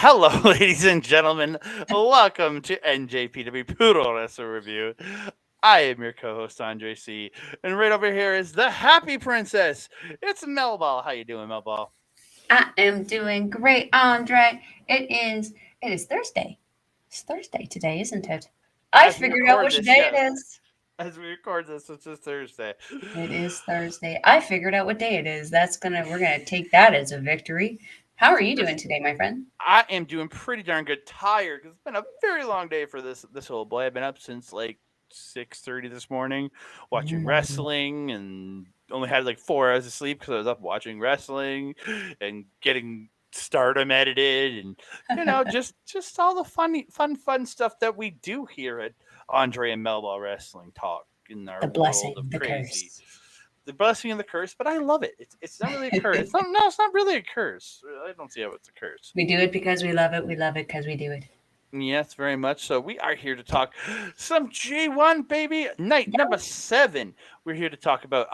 Hello, ladies and gentlemen. Welcome to NJPW Puroresu Review. I am your co-host Andre C, and right over here is the Happy Princess. It's Melball. How you doing, Melball? I am doing great, Andre. It is Thursday. It's Thursday today, isn't it? I As we figured out record which this, day it yes. is. As we record this, it's just Thursday. It is Thursday. I figured out what day it is. We're gonna take that as a victory. How are you Yes, doing today, my friend? I am doing pretty darn good. Tired because it's been a very long day for this old boy. I've been up since like 6:30 this morning, watching Mm. wrestling, and only had like 4 hours of sleep because I was up watching wrestling and getting Stardom edited, and just all the fun stuff that we do here at Andre and Melba Wrestling Talk in our The world blessing, of the crazy. curse. The blessing and the curse, but I love it. It's not really a curse. It's not really a curse. I don't see how it's a curse. We do it because we love it. We love it because we do it. Yes, very much so. We are here to talk some G1 baby night number Yep. 7. We're here to talk about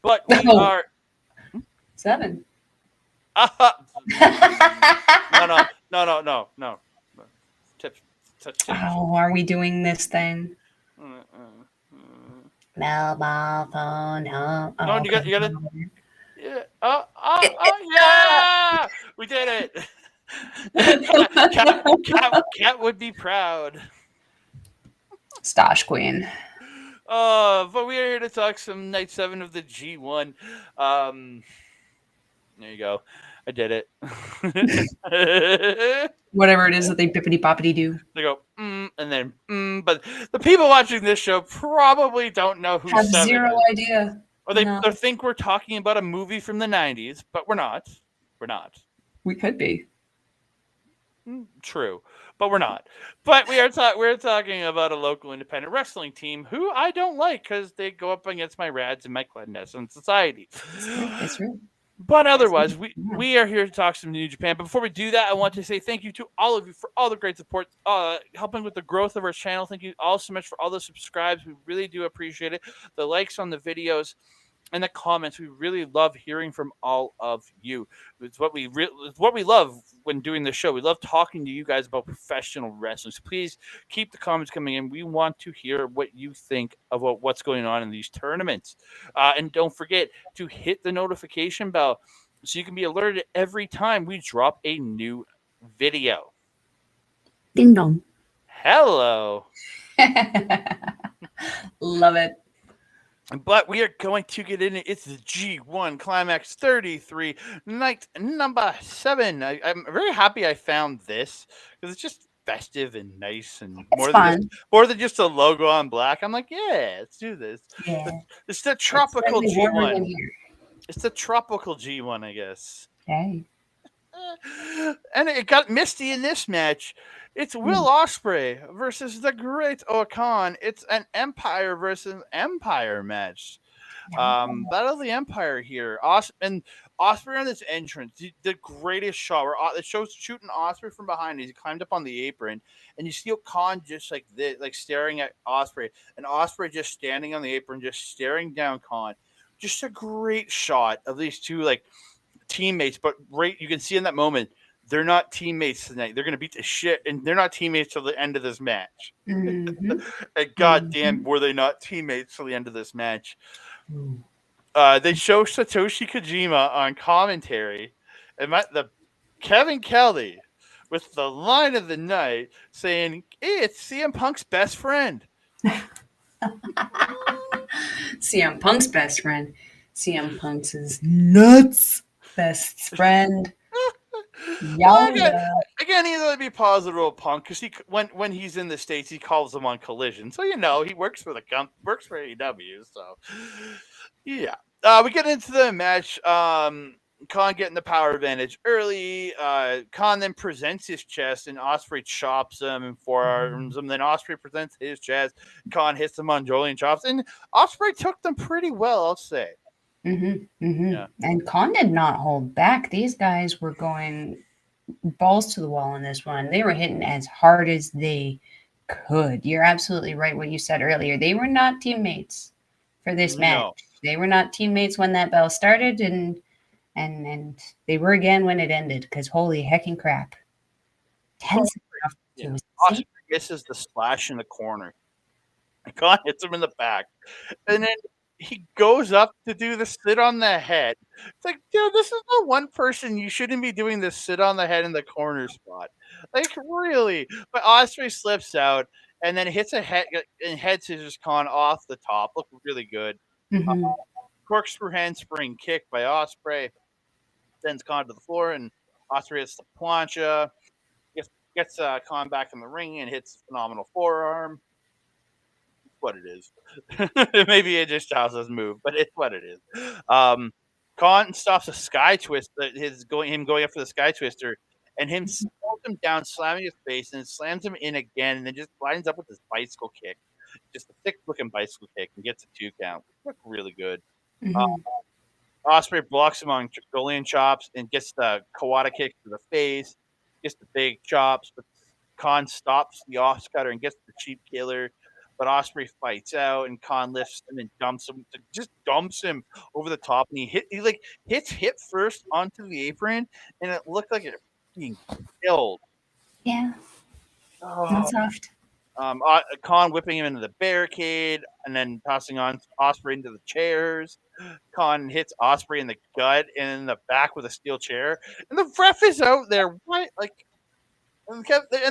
but we Oh, are 7. uh, no. Tips tips. Oh, are we doing this thing? Uh, uh, uh. Mobile phone home. No, Oh, you got to computer. yeah. Yeah. We did it. Cat would be proud. Stash Queen. But we are here to talk some night 7 of the G1. Um, there you go. I did it. They Whatever it is that they bippity boppity do. go, and then, but the people watching this show probably don't know who Have 7 zero is. idea. Or No, they think we're talking about a movie from the 90s, but we're not. We're not. we could be. True, but we're not. But we're talking about a local independent wrestling team who I don't like because they go up against my Rads and my clandestine society. It's true. It's true. But It's otherwise, true. we are here to talk some New Japan. But before we do that, I want to say thank you to all of you for all the great support, helping with the growth of our channel. Thank you all so much for all the subscribes. We really do appreciate it. The likes on the videos and the comments. We really love hearing from all of you. It's what we love when doing the show. We love talking to you guys about professional wrestling. So please keep the comments coming in. We want to hear what you think about what's going on in these tournaments. And don't forget to hit the notification bell so you can be alerted every time we drop a new video. Ding dong. Hello. Love it. But we are going to get in it. It's the G1 Climax 33, night number 7. I'm very happy I found this because it's just festive and nice and It's fun. more than just a logo on black. I'm like, yeah, let's do this. Yeah. It's the It's tropical slightly warmer than G1. here. It's the tropical G1, I guess. Hey. And it got misty in this match. It's Mm. Will Ospreay versus the Great Okan. It's an Empire versus Empire match. No. Battle of the Empire here. And Osprey on this entrance, the greatest shot where it shows shooting Osprey from behind as he climbed up on the apron, and you see Khan just like this, like staring at Osprey, and Osprey just standing on the apron, just staring down Khan. Just a great shot of these two like teammates, but right you can see in that moment they're not teammates tonight. They're gonna beat the shit, and they're not teammates till the end of this match. Mm-hmm. And Mm-hmm. goddamn, were they not teammates till the end of this match? Ooh. They show Satoshi Kojima on commentary, and the Kevin Kelly with the line of the night saying, hey, "It's CM Punk's best friend." CM Punk's best friend. CM Punk's is nuts best friend. Well, Young. again, he's gonna be positive about Punk because when he's in the states, he calls them on Collision, so he works for works for AEW. So yeah, we get into the match. Khan getting the power advantage early. Khan then presents his chest, and Osprey chops him and forearms him. Then Osprey presents his chest. Khan hits him on Jolene chops, and Osprey took them pretty well, I'll say. Mm-hmm, mm-hmm. Yeah. And Khan did not hold back. These guys were going balls to the wall in this one. They were hitting as hard as they could. You're absolutely right what you said earlier. They were not teammates for this match. No. They were not teammates when that bell started, and they were again when it ended. Because holy heckin' crap, So Tense enough yeah, to see. Osprey misses the splash in the corner. Khan hits him in the back, and then he goes up to do the sit on the head. It's like, dude, this is the one person you shouldn't be doing this sit on the head in the corner spot. Like, really? But Osprey slips out and then hits a head and head scissors Khan off the top. Looked really good. Uh, Mhm. Corkscrew handspring kick by Osprey sends Khan to the floor, and Osprey hits the plancha. Gets Khan back in the ring and hits a phenomenal forearm. What it is. Maybe it just Childs' move, but it's what it is. Um, Khan stops a sky twist, him going up for the sky twister, and him pulls him down, slamming his face, and slams him in again, and then just lines up with his bicycle kick, just a thick looking bicycle kick, and gets a 2 count. Look really good. Uh, Mhm. Osprey blocks him on Golian chops and gets the Kawada kick to the face, gets the big chops, but Khan stops the offcutter and gets the cheap killer. But Osprey fights out and Khan lifts him and just dumps him over the top. And he like hits hit first onto the apron, and it looked like it being killed. Yeah, not Oh, soft. Khan whipping him into the barricade and then tossing on Osprey into the chairs. Khan hits Osprey in the gut and in the back with a steel chair, and the ref is out there. What? Like, and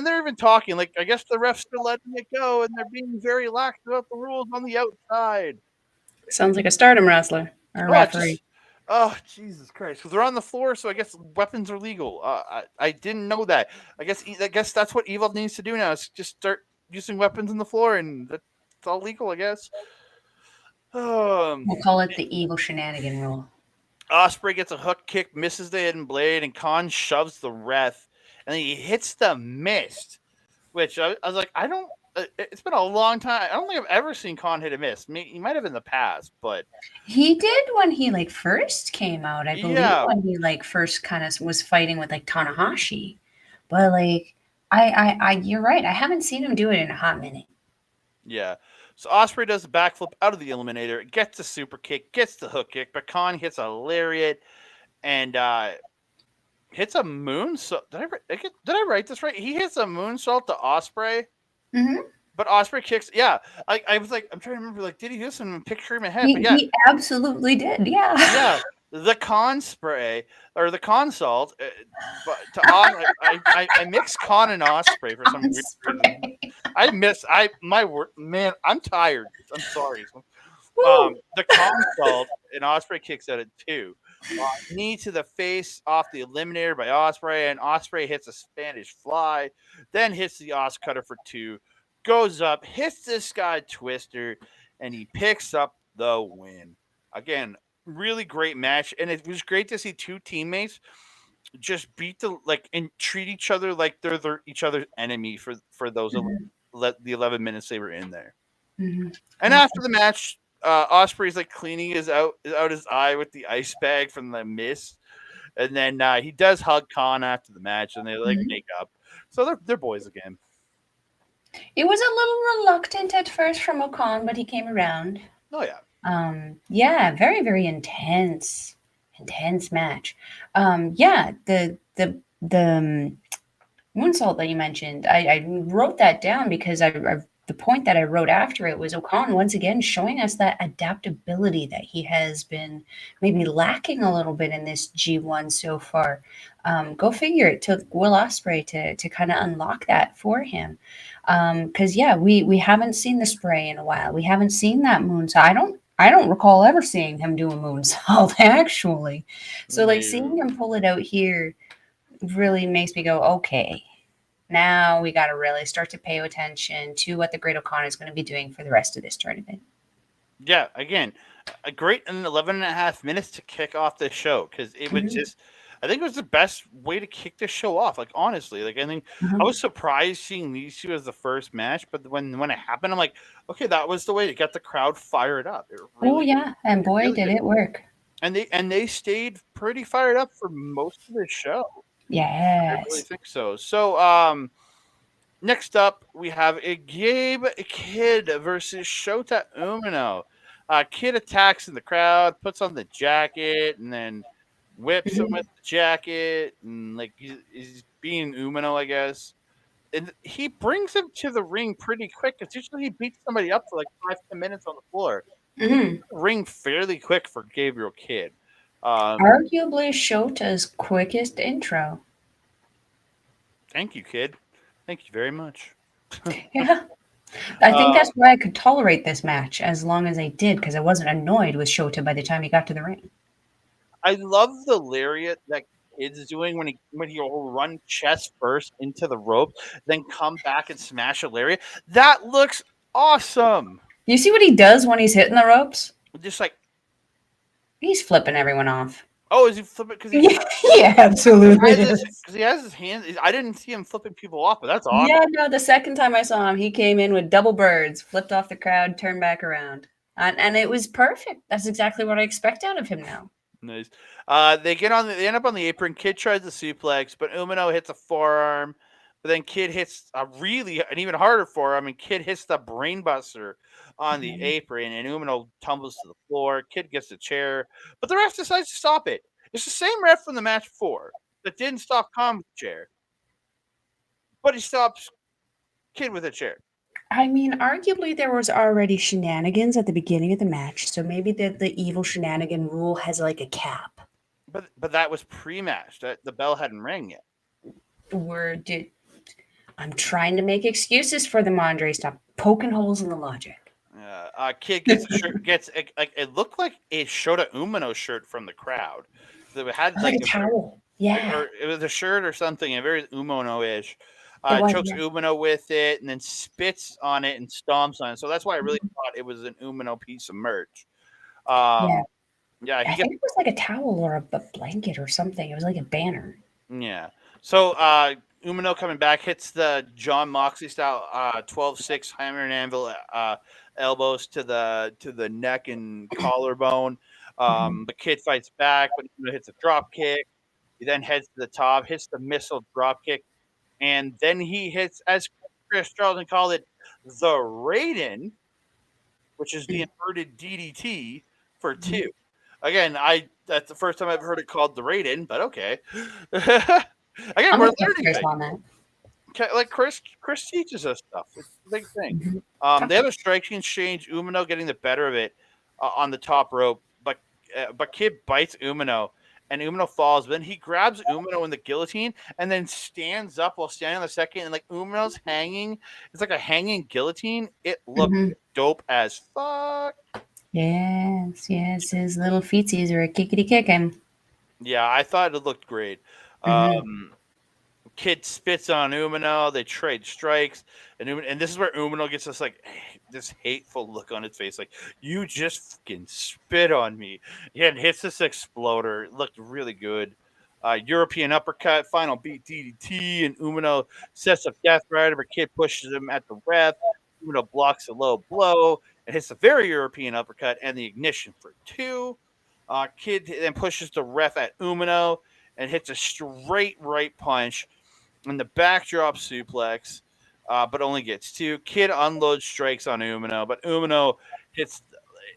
they're even talking. Like, I guess the refs are letting it go, and they're being very lax about the rules on the outside. Sounds like a stardom wrestler or a Oh, referee. just oh Jesus Christ! So they're on the floor, so I guess weapons are legal. I didn't know that. I guess that's what Evil needs to do now. Is just start using weapons on the floor, and that's all legal. I guess. Um, We'll call it the evil shenanigan rule. Osprey gets a hook kick, misses the hidden blade, and Khan shoves the ref, and then he hits the mist. Which I was like, I don't. It's been a long time. I don't think I've ever seen Khan hit a miss. I mean, he might have in the past, but He did when he like first came out, I believe, yeah, when he like first kind of was fighting with like Tanahashi. But like, you're right. I haven't seen him do it in a hot minute. yeah. So Osprey does the backflip out of the eliminator, gets the super kick, gets the hook kick, but Khan hits a lariat and hits a moonsault. Did I write this right? He hits a moonsault to Osprey, Hmm. but Osprey kicks. Yeah, I was like, I'm trying to remember. Like, did he do this? And I'm picturing in my head, but yeah, He absolutely did. Yeah. yeah, the con spray or the consult, but to I mix con and osprey for some I'm weird reason. sorry. I miss I my word, man. I'm tired. I'm sorry. Woo. The consult and Osprey kicks at it too. Knee to the face off the eliminator by Osprey, and Osprey hits a Spanish fly, then hits the Os cutter for 2, goes up, hits this guy Twister, and he picks up the win. Again, really great match, and it was great to see two teammates just beat and treat each other like they're each other's enemy for those Mhm. the 11 minutes they were in there. Mhm. And after the match, Osprey's like cleaning out his eye with the ice bag from the mist, and then he does hug Khan after the match, and they like Mhm. make up. So they're boys again. It was a little reluctant at first from Ocon, but he came around. Oh yeah, Yeah, very, very intense match. Yeah, the moonsault that you mentioned, I wrote that down because the point that I wrote after it was Ocon once again showing us that adaptability that he has been maybe lacking a little bit in this G1 so far. Go figure, it took Will Ospreay to kind of unlock that for him. Because yeah, we haven't seen the spray in a while. We haven't seen that moonsault. I don't recall ever seeing him do a moonsault actually. So like seeing no, him pull it out here really makes me go, okay, now we got to really start to pay attention to what the Great O'Connor is going to be doing for the rest of this tournament. yeah. Again, a great 11 and a half minutes to kick off this show because it was Mhm, just. I think it was the best way to kick this show off. Like honestly, like I think I mhm. was surprised seeing these two as the first match, but when it happened, I'm like, okay, that was the way to get the crowd fired up. Oh yeah, and It boy, really did did. it work. And they stayed pretty fired up for most of the show. I really Yes. think so. So next up we have a Gabe Kid versus Shota Umino. Kid attacks in the crowd, puts on the jacket, and then whips him Mhm. with the jacket, and like he's being Umino, I guess. and he brings him to the ring pretty quick. Because usually he beats somebody up for like 5-10 minutes on the floor. Mhm. Ring fairly quick for Gabriel Kidd. Um, Arguably Shota's quickest intro. Thank you, Kid. Thank you very much. Yeah. I think Uh, that's why I could tolerate this match as long as I did because I wasn't annoyed with Shota by the time he got to the ring. I love the lariat that Kid's doing when he'll run chest first into the rope, then come back and smash a lariat. That looks awesome. You see what he does when he's hitting the ropes? Just like, He's flipping everyone off. oh, is he flipping? Because Yeah, absolutely is. he has his hands. I didn't see him flipping people off, but that's awesome. Yeah, no, the second time I saw him, he came in with double birds, flipped off the crowd, turned back around. And it was perfect. That's exactly what I expect out of him now. Nice. They end up on the apron. Kid tries the suplex, but Umino hits a forearm. But then Kid hits an even harder forearm, and Kid hits the brainbuster on the Mhm. apron, and Umino tumbles to the floor. Kid gets the chair, but the ref decides to stop it. It's the same ref from the match before that didn't stop Khan with the chair, but he stops Kid with a chair. I mean, arguably there was already shenanigans at the beginning of the match, so maybe the evil shenanigan rule has like a cap. But that was pre-match. That the bell hadn't rang yet. Where did I'm trying to make excuses for them, Andre. Stop poking holes in the logic. Kid gets a shirt. Gets like it looked like a Shota Umino shirt from the crowd. So it had Like like a towel. Yeah, or it was a shirt or something, and very Umino-ish. it was. Chokes Yeah. Umino with it, and then spits on it and stomps on it. So that's why I really thought it was an Umino piece of merch. Yeah. Um, yeah, he I gets think it was like a towel or a blanket or something. It was like a banner. yeah. So Umino coming back hits the John Moxley style 12-6 hammer and anvil elbows to the neck and collarbone. Mhm. The Kid fights back, but Umino hits a drop kick. He then heads to the top, hits the missile drop kick, and then he hits, as Chris Charlton called it, the Raiden, which is the inverted DDT for Mhm. two. Again, I that's the first time I've heard it called the Raiden, but okay. Again, I'm a we're with learning Chris things. on that. Like Chris teaches us stuff. It's a big thing. Mhm. They have a striking exchange. Umino getting the better of it on the top rope, but Kid bites Umino, and Umino falls. But then he grabs Umino in the guillotine, and then stands up while standing on the second. And like Umino's hanging, it's like a hanging guillotine. It looked Mhm. dope as fuck. Yes, yes, his little feetsies are a kickity kicking. Yeah, I thought it looked great. Mhm. Um, Kid spits on Umino. They trade strikes, and this is where Umino gets this hateful look on his face, like you just fucking spit on me. Yeah, and hits this exploder. It looked really good. European uppercut, final beat DDT, and Umino sets up Death Rider, but Kid pushes him at the ref. Umino blocks a low blow and hits a very European uppercut and the ignition for two. Kid then pushes the ref at Umino and hits a straight right punch in the backdrop suplex, but only gets two. Kid unloads strikes on Umino, but Umino hits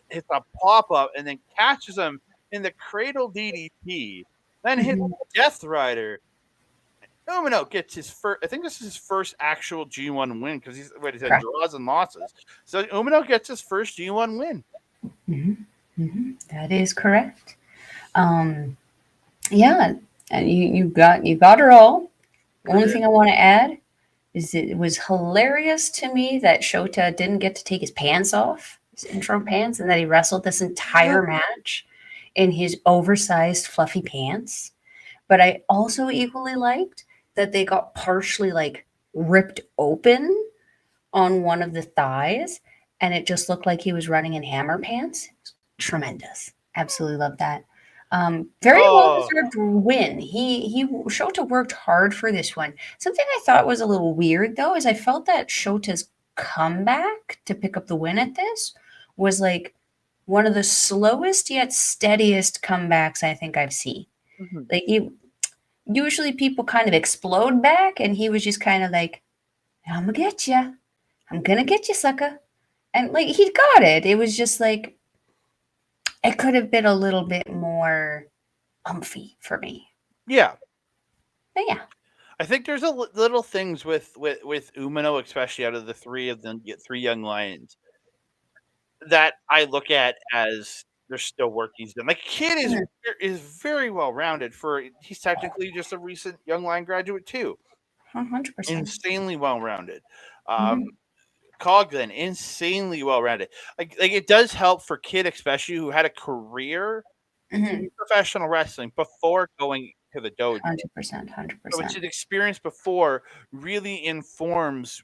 hits a pop up and then catches him in the cradle DDT. Then hits Mhm. Death Rider. Umino gets his first. I think this is his first actual G1 win because he's had Correct. draws and losses. So Umino gets his first G1 win. Mhm. Mhm. That is correct. Um, yeah, and you got her all. We Only did. thing I want to add is it was hilarious to me that Shota didn't get to take his pants off, his intro pants, and that he wrestled this Yeah. entire match in his oversized fluffy pants. But I also equally liked that they got partially like ripped open on one of the thighs, and it just looked like he was running in hammer pants. Tremendous. Absolutely love that. Very well Oh, deserved win. He Shota worked hard for this one. Something I thought was a little weird though is I felt that Shota's comeback to pick up the win at this was like one of the slowest yet steadiest comebacks I think I've seen. mhm. Like you, usually people kind of explode back, and he was just kind of like, "I'm gonna get you. I'm gonna get you, sucker." And like he got it. It was just like it could have been a little bit more umphy for me. Yeah. But yeah. I think there's little things with Umino, especially out of the three young lions, that I look at as there's still work he's done. Like kid Mhm. is very well rounded for he's technically just a recent young lion graduate too. 100%. Insanely well rounded. Mhm. Coglan, insanely well rounded. Like it does help for kid, especially who had a career Mhm. in professional wrestling before going to the dojo. 100%, So it's 100%. an experience before really informs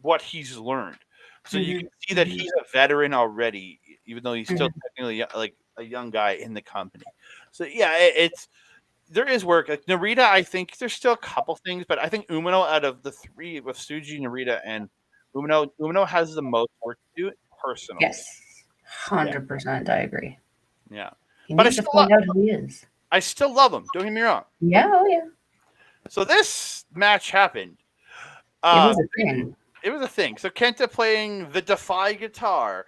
what he's learned. So you can Mhm. see that Mhm. he's a veteran already, even though he's still Mhm. technically like a young guy in the company. So yeah, it's there is work. Like Narita, I think there's still a couple things, but I think Umino out of the three with Suji, Narita, and Umino has the most work to do personally. Yes. Yeah, 100%, I agree. yeah. He But needs to find out who he is. I still love him. Don't get me wrong. Yeah, oh yeah. So this match happened. It Uh, was a thing. it was a thing. So Kenta playing the Defy guitar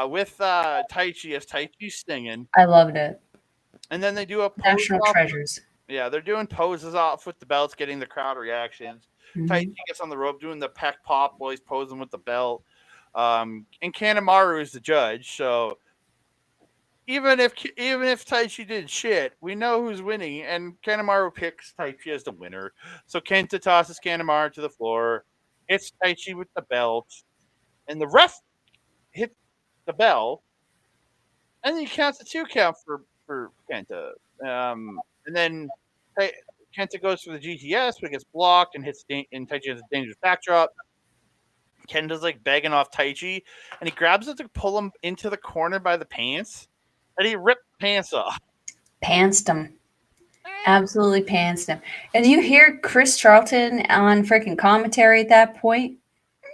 with Taichi as Taichi's singing, I loved it. and then they do a pose National off. treasures. Yeah, they're doing poses off with the belts, getting the crowd reactions. Taichi Mhm. gets on the rope doing the peck pop while he's posing with the belt. And Kanemaru is the judge, so even if Taichi did shit, we know who's winning, and Kanemaru picks Taichi as the winner. So Kenta tosses Kanemaru to the floor, hits Taichi with the belt, and the ref hits the bell, and then he counts a 2 count for Kenta. And then Tai- Kenta goes for the GTS, but gets blocked and and Taichi has a dangerous backdrop. Kenta's like begging off Taichi, and he grabs it to pull him into the corner by the pants, and he ripped the pants off. Pantsed him. Absolutely pantsed him. And do you hear Chris Charlton on freaking commentary at that point?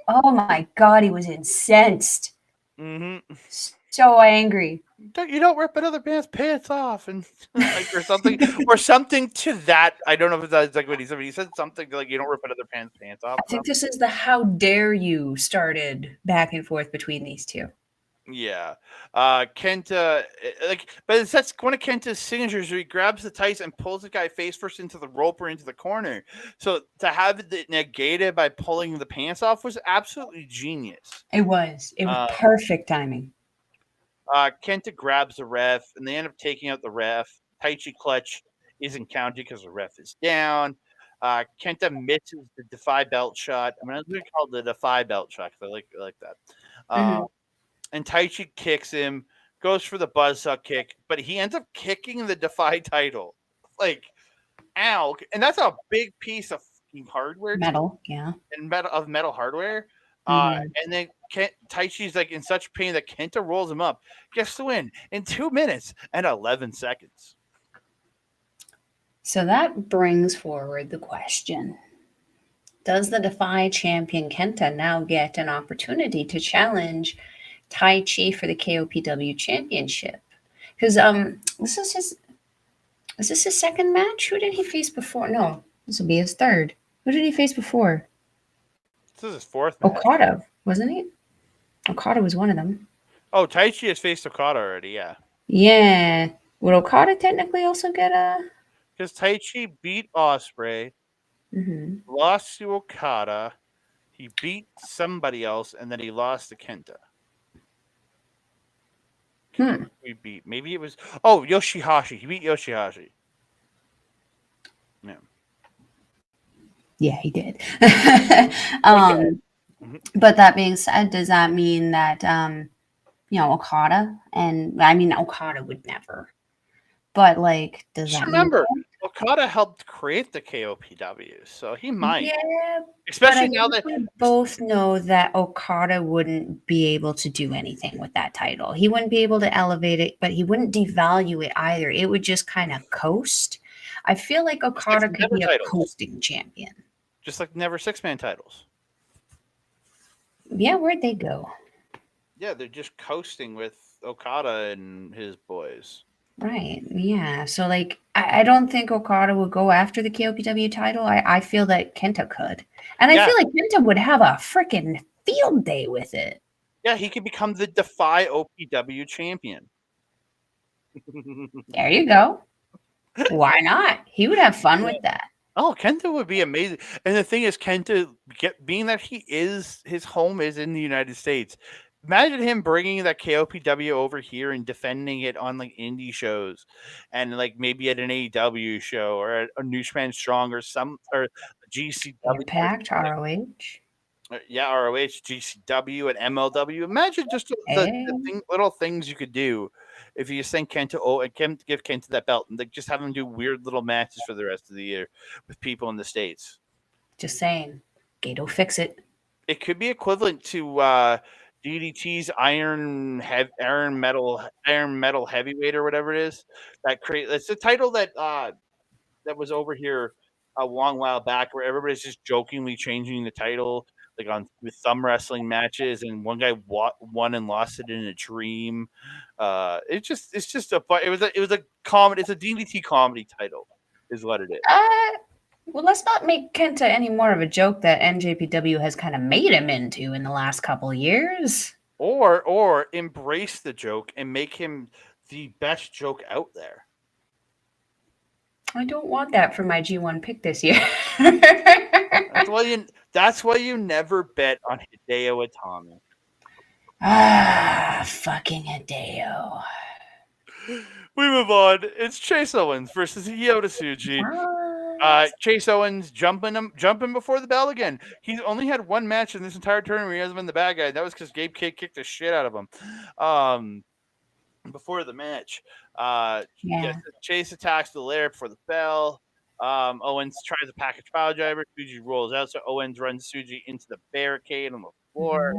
Oh my god, he was incensed. Mm-hmm. So angry. You don't rip another man's pants off, and like or something to that. I don't know if that's like what he said. But he said something like you don't rip another man's pants off. I think this is the how dare you started back and forth between these two. Yeah. Kenta, but that's one of Kenta's signatures where he grabs the tights and pulls the guy face first into the rope or into the corner. So to have it negated by pulling the pants off was absolutely genius. It was. It was Uh, perfect timing. Kenta grabs the ref and they end up taking out the ref. Taichi clutch isn't counted because the ref is down. Kenta misses the defy belt shot. I mean, I'm going to call it the defy belt shot because I like that. Uh, Mhm. and Taichi kicks him, goes for the buzzsaw kick, but he ends up kicking the Defy title. Like, ow. And that's a big piece of fucking hardware too, Metal, yeah. and metal hardware. Mhm. And then Taichi's like in such pain that Kenta rolls him up, gets the win in 2 minutes and 11 seconds. So that brings forward the question. Does the Defy champion Kenta now get an opportunity to challenge Tai Chi for the KOPW championship? Because is this his second match? Who did he face before? No, this will be his third. Who did he face before? This is his 4th match. Okada, wasn't he? Okada was one of them. Oh, Taichi has faced Okada already, yeah. Yeah. Would Okada technically also get a? Because Taichi beat Osprey, Mhm. lost to Okada, he beat somebody else, and then he lost to Kenta. Hmm. We beat. Maybe it was Yoshihashi. He beat Yoshihashi. Yeah. Yeah, he did. But yeah. Mhm. But that being said, does that mean that Okada and I mean Okada would never. But like, does Just that mean remember, Okada helped create the KOPW, so he might. yeah, but I Especially now think that we both know that Okada wouldn't be able to do anything with that title. He wouldn't be able to elevate it, but he wouldn't devalue it either. It would just kind of coast. I feel like just like Okada could never be a titles. coasting champion. Just like never 6-man titles. Yeah, where'd they go? Yeah, they're just coasting with Okada and his boys. Right. Yeah. So like I don't think Okada would go after the KOPW title. I feel that Kenta could. And I Yeah. feel like Kenta would have a freaking field day with it. Yeah, he could become the Defy OPW champion. There you go. Why not? He would have fun with that. Oh, Kenta would be amazing. And the thing is, Kenta, being that his home is in the United States. Imagine him bringing that KOPW over here and defending it on like indie shows, and like maybe at an AEW show or at a New Japan Strong or some or GCW or Impact, ROH. yeah, ROH, GCW, and MLW. Imagine just Hey, little things you could do if you just send Kenta and give Kenta that belt and like just have him do weird little matches for the rest of the year with people in the States. just saying. Gato fix it. It could be equivalent to DDT's Iron Metal Heavyweight or whatever it is. It's the title that was over here a long while back where everybody's just jokingly changing the title like on with thumb wrestling matches and one guy won and lost it in a dream. It's just it was a comedy. It's a DDT comedy title is what it is. Uh, well, let's not make Kenta any more of a joke that NJPW has kind of made him into in the last couple years. Or embrace the joke and make him the best joke out there. I don't want that for my G1 pick this year. That's why you never bet on Hideo Itami. Fucking Hideo. We move on. It's Chase Owens versus Yota Tsuji. Chase Owens jumping before the bell again. He's only had one match in this entire tournament where he hasn't been the bad guy. That was because Gabe Kidd kicked the shit out of him. Before the match, Chase attacks the Lair before the bell. Owens tries a package pile driver. Tsuji rolls out, so Owens runs Tsuji into the barricade on the floor,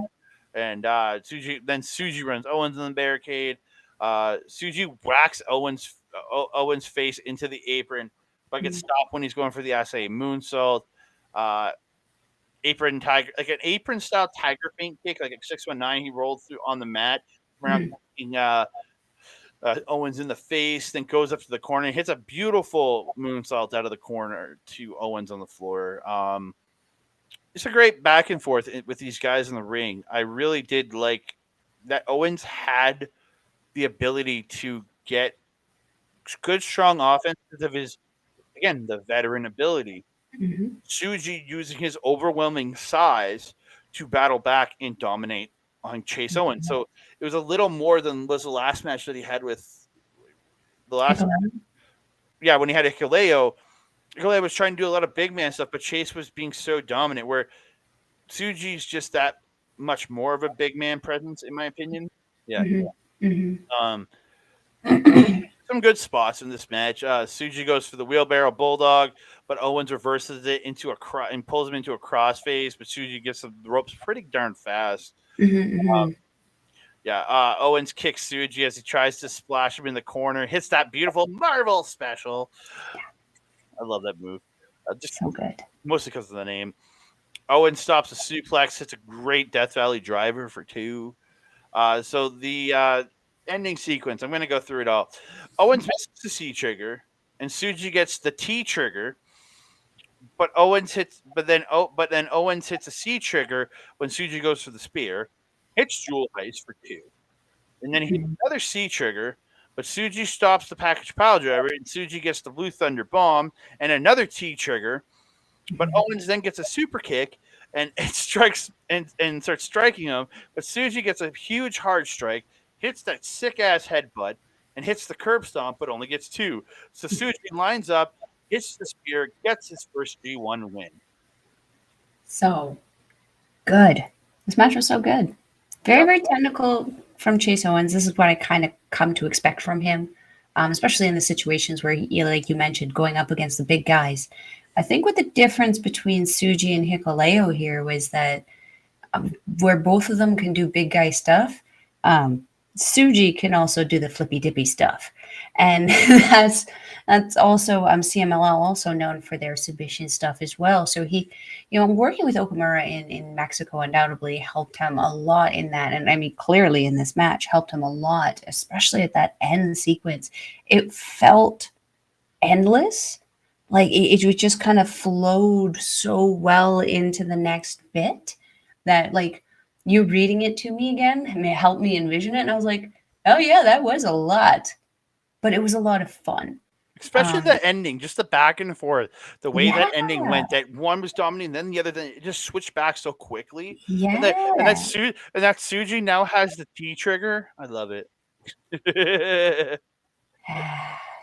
and Tsuji runs Owens in the barricade. Tsuji whacks Owens' face into the apron, but gets stopped when he's going for the SA moonsault. Apron tiger, like an apron style tiger feint kick, like a 619. He rolled through on the mat, Owens in the face, then goes up to the corner, hits a beautiful moonsault out of the corner to Owens on the floor. It's a great back and forth with these guys in the ring. I really did like that Owens had the ability to get good, strong offense because of his, again, the veteran ability. Tsuji using his overwhelming size to battle back and dominate on Chase Owens. So it was a little more than was the last match that he had with the last. Yeah, when he had Hikuleo. Hikuleo was trying to do a lot of big man stuff, but Chase was being so dominant where Tsuji's just that much more of a big man presence, in my opinion. Yeah. Some good spots in this match. Tsuji goes for the wheelbarrow bulldog, but Owens reverses it into and pulls him into a crossface. But Tsuji gets the ropes pretty darn fast. Owens kicks Tsuji as he tries to splash him in the corner. Hits that beautiful Marvel special. I love that move. Just so good. Mostly because of the name. Owens stops a suplex, hits a great Death Valley driver for 2. So the ending sequence, I'm going to go through it all. Owens misses the C trigger, and Tsuji gets the T trigger. But then Owens hits a C trigger when Tsuji goes for the spear, hits Jewel Ice for 2, and then he hits another C trigger. But Tsuji stops the package pile driver, and Tsuji gets the Blue Thunder Bomb and another T trigger. But Owens then gets a super kick and strikes and starts striking him. But Tsuji gets a huge hard strike, hits that sick ass headbutt, and hits the curb stomp, but only gets 2. So Tsuji lines up, hits the spear, gets his first G1 win. So good. This match was so good. Very technical from Chase Owens. This is what I kind of come to expect from him, especially in the situations where, like you mentioned, going up against the big guys. I think what the difference between Tsuji and Hikuleo here was that where both of them can do big guy stuff, Tsuji can also do the flippy dippy stuff, and that's also CMLL also known for their submission stuff as well. So he, working with Okamura in Mexico undoubtedly helped him a lot in that, and I mean clearly in this match helped him a lot, especially at that end sequence. It felt endless. Like it just kind of flowed so well into the next bit that, like, you reading it to me again helped me envision it. And I was like, oh yeah, that was a lot, but it was a lot of fun. Especially the ending, just the back and forth, the way that Yeah, ending went. That one was dominating, then the other, then it just switched back so quickly. And that and that yeah. Su- and that Suji now has the T trigger. I love it.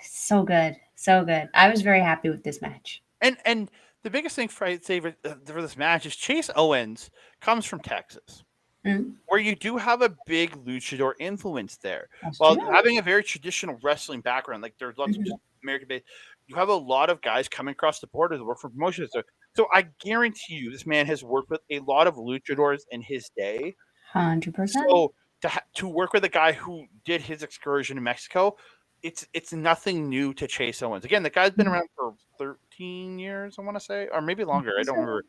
So good. So good. I was very happy with this match. And the biggest thing for I'd say for this match is Chase Owens comes from Texas, Mm, where you do have a big luchador influence there. that's While true. having a very traditional wrestling background, like there's lots of just Mhm, American based, you have a lot of guys coming across the border that work for promotions. So I guarantee you, this man has worked with a lot of luchadors in his day. 100%. So to work with a guy who did his excursion in Mexico, it's nothing new to Chase Owens. Again, the guy's been Mhm, around for 13 years, I want to say, or maybe I longer. I think don't so. remember,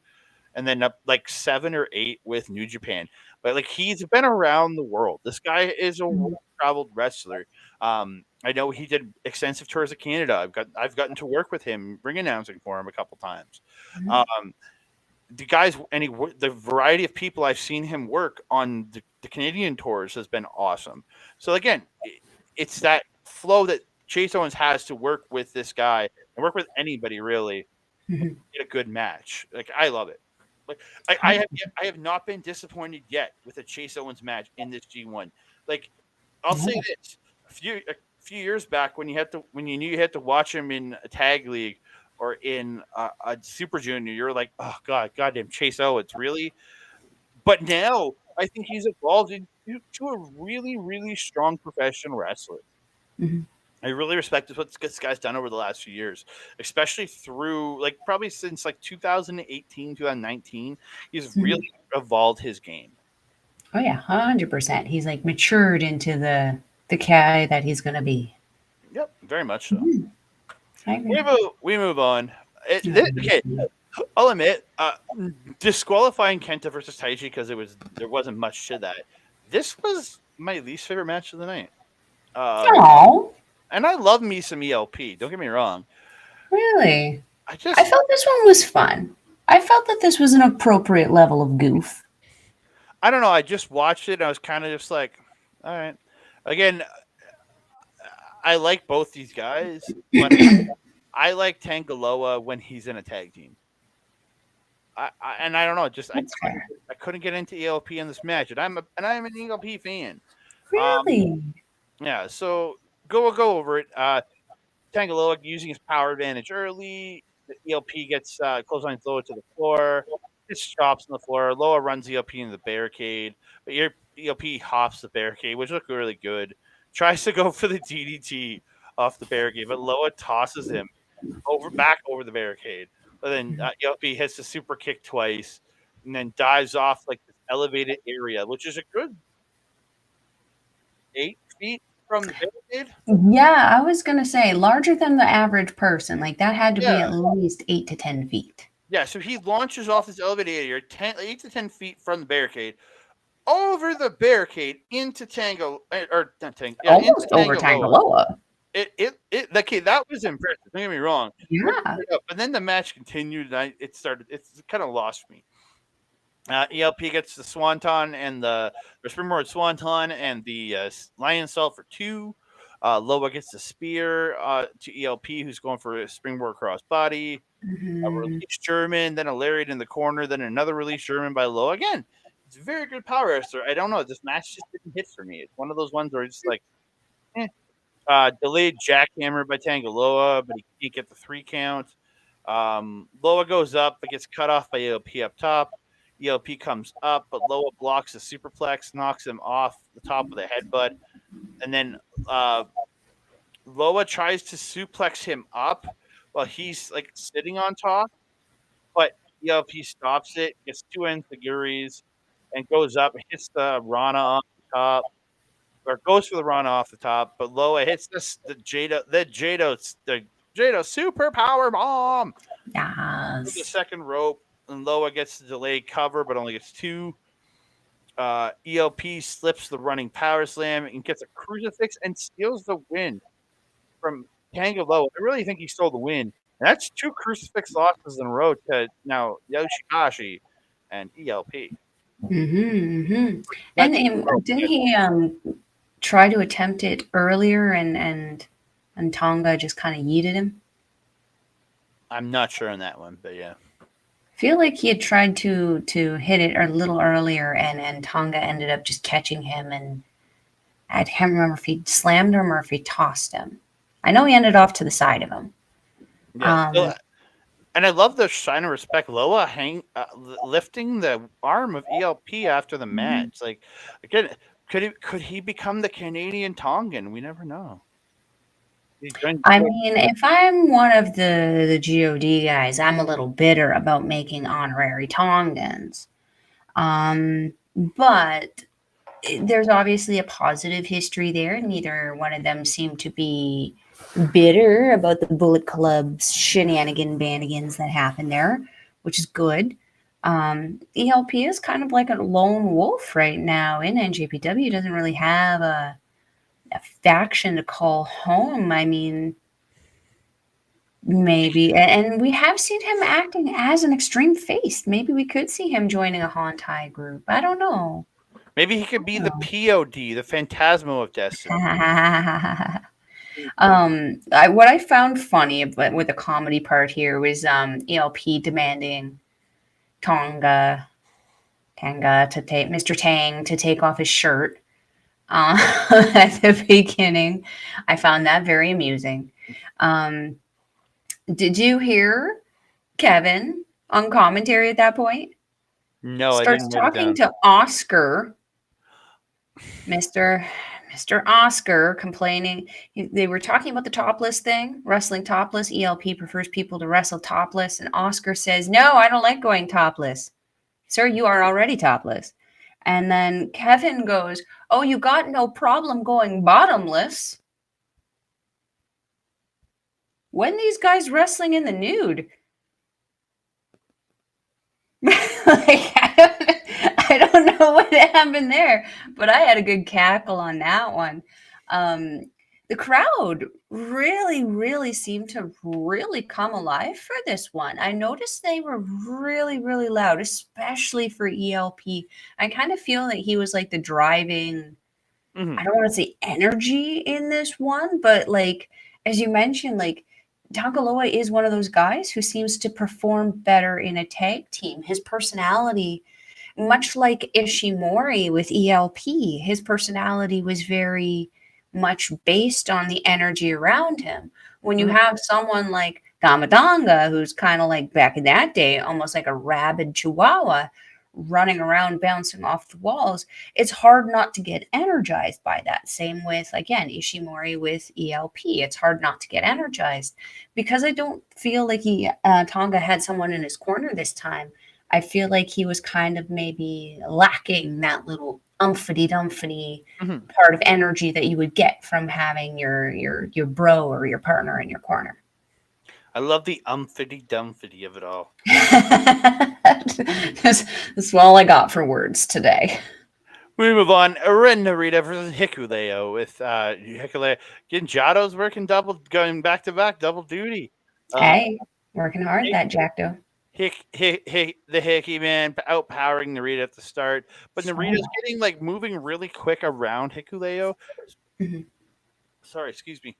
and then up like 7 or 8 with New Japan. But like he's been around the world. This guy is a world Mhm, traveled wrestler. I know he did extensive tours of Canada. I've gotten to work with him, ring announcing for him a couple times. mhm, Um, the guys, the variety of people I've seen him work on the Canadian tours has been awesome. So again, it's that flow that Chase Owens has to work with this guy and work with anybody really mhm. get a good match. Like I love it. Like I have not been disappointed yet with a Chase Owens match in this G1. Like I'll say No. this: a few years back when you knew you had to watch him in a tag league or in a Super Junior, you're like, oh god, goddamn Chase Owens, really? But now I think he's evolved into to a really, really strong professional wrestler. Mhm, I really respect what this guy's done over the last few years, especially through like probably since like 2018, 2019. He's really mhm. evolved his game. Oh yeah, 100%. He's like matured into the guy that he's gonna be. Yep, very much so. Mhm, I agree. We move on. Okay, I'll admit, disqualifying Kenta versus Taichi because there wasn't much to that. This was my least favorite match of the night. Um, Oh, and I love me some ELP. Don't get me wrong. really? I I just felt this one was fun. I felt that this was an appropriate level of goof. I don't know. I just watched it. And I was kind of just like, all right. Again, I like both these guys, but I like Tangaloa when he's in a tag team. And I don't know, just That's fair. I couldn't get into ELP in this match, and I'm an ELP fan. Um, Really? yeah, so go over it. Tangaloa using his power advantage early. The ELP gets clotheslines Loa to the floor. Gets chops on the floor. Loa runs ELP into the barricade, but ELP hops the barricade, which looked really good. Tries to go for the DDT off the barricade, but Loa tosses him back over the barricade. But then ELP hits the super kick twice, and then dives off like this elevated area, which is a good 8 feet from the barricade. Yeah, I was gonna say larger than the average person. Like that had to be Yeah, at least 8 to 10 feet. yeah. So he launches off this elevated area, 8 to 10 feet from the barricade, over the barricade into Tango or not Tango, yeah, into Almost over Tangaloa. Tangaloa. Okay, that was impressive. Don't get me wrong. Yeah. But then the match continued, and it's kind of lost me. ELP gets the Swanton and the Springboard Swanton and the Lion Salt for 2. Loa gets the spear to ELP, who's going for a Springboard Crossbody. A Mhm. release German, then a lariat in the corner, then another release German by Loa. Again, it's a very good power wrestler. I don't know. This match just didn't hit for me. It's one of those ones where it's just like, eh. Delayed jackhammer by Tangaloa, but he can't get the 3 count. Loa goes up, but gets cut off by ELP up top. ELP comes up, but Loa blocks the superplex, knocks him off the top of the headbutt, and then uh, Loa tries to suplex him up while he's like sitting on top, but ELP stops it, gets 2 enziguris, and goes up, hits the Rana on the top, or goes for the run off the top, but Loa hits the Jado super power bomb to the Yes. second rope, and Loa gets the delayed cover, but only gets 2. ELP slips the running power slam and gets a crucifix and steals the win from Tango Loa. I really think he stole the win. And that's 2 crucifix losses in a row to now Yoshihashi and ELP. Mhm, mhm. That And rope, did he try to attempt it earlier and and Tonga just kind of yeeted him. I'm not sure on that one, but yeah. I feel like he had tried to hit it a little earlier, and Tonga ended up just catching him, and I can't remember if he slammed him or if he tossed him. I know he ended off to the side of him. Yeah. So, Um, and I love the sign of respect. Loa lifting the arm of ELP after the match. Like, again, could he become the Canadian Tongan? We never know. He joined. I mean, if I'm one of the God guys, I'm a little bitter about making honorary Tongans. But there's obviously a positive history there. Neither one of them seem to be bitter about the Bullet Club's shenanigan banigans that happened there, which is good. ELP is kind of like a lone wolf right now in NJPW. Doesn't really have a faction to call home. I mean, maybe. And we have seen him acting as an extreme face. Maybe we could see him joining a Hontai group. I don't know. Maybe he could be the POD, the Phantasmo of Destiny. What I found funny but with the comedy part here was ELP demanding Tonga Tanga to take Mr. Tang to take off his shirt at the beginning. I found that very amusing. Um, did you hear Kevin on commentary at that point? No, I Starts didn't write it talking down. to Oscar, Mr. Oscar, complaining. They were talking about the topless thing, wrestling topless. ELP prefers people to wrestle topless, and Oscar says, "No, I don't like going topless, sir. You are already topless." And then Kevin goes, "Oh, you got no problem going bottomless." When these guys wrestling in the nude? Like, I don't know what happened there, but I had a good cackle on that one. Um, the crowd really seemed to really come alive for this one. I noticed they were really loud, especially for ELP. I kind of feel that he was like the driving, Hmm. I don't want to say energy in this one, but like as you mentioned, like Tangaloa is one of those guys who seems to perform better in a tag team. His personality, much like Ishimori with ELP, his personality was very much based on the energy around him. When you Hmm. have someone like Gamadanga, who's kind of like back in that day, almost like a rabid chihuahua running around bouncing off the walls, it's hard not to get energized by that. Same with, again, Ishimori with ELP. It's hard not to get energized because I don't feel like Tonga had someone in his corner this time. I feel like he was kind of maybe lacking that little umphity dumphy Hmm. part of energy that you would get from having your bro or your partner in your corner. I love the umfity dumfity of it all. That's all I got for words today. We move on. Ren Narita versus Hikuleo with Hikuleo getting Jato's working double, going back to back double duty. Uh, Hey, working hard that Jackdo. The Hickey man outpowering Narita at the start, but So Narita's getting like moving really quick around Hikuleo. mhm, Sorry, excuse me.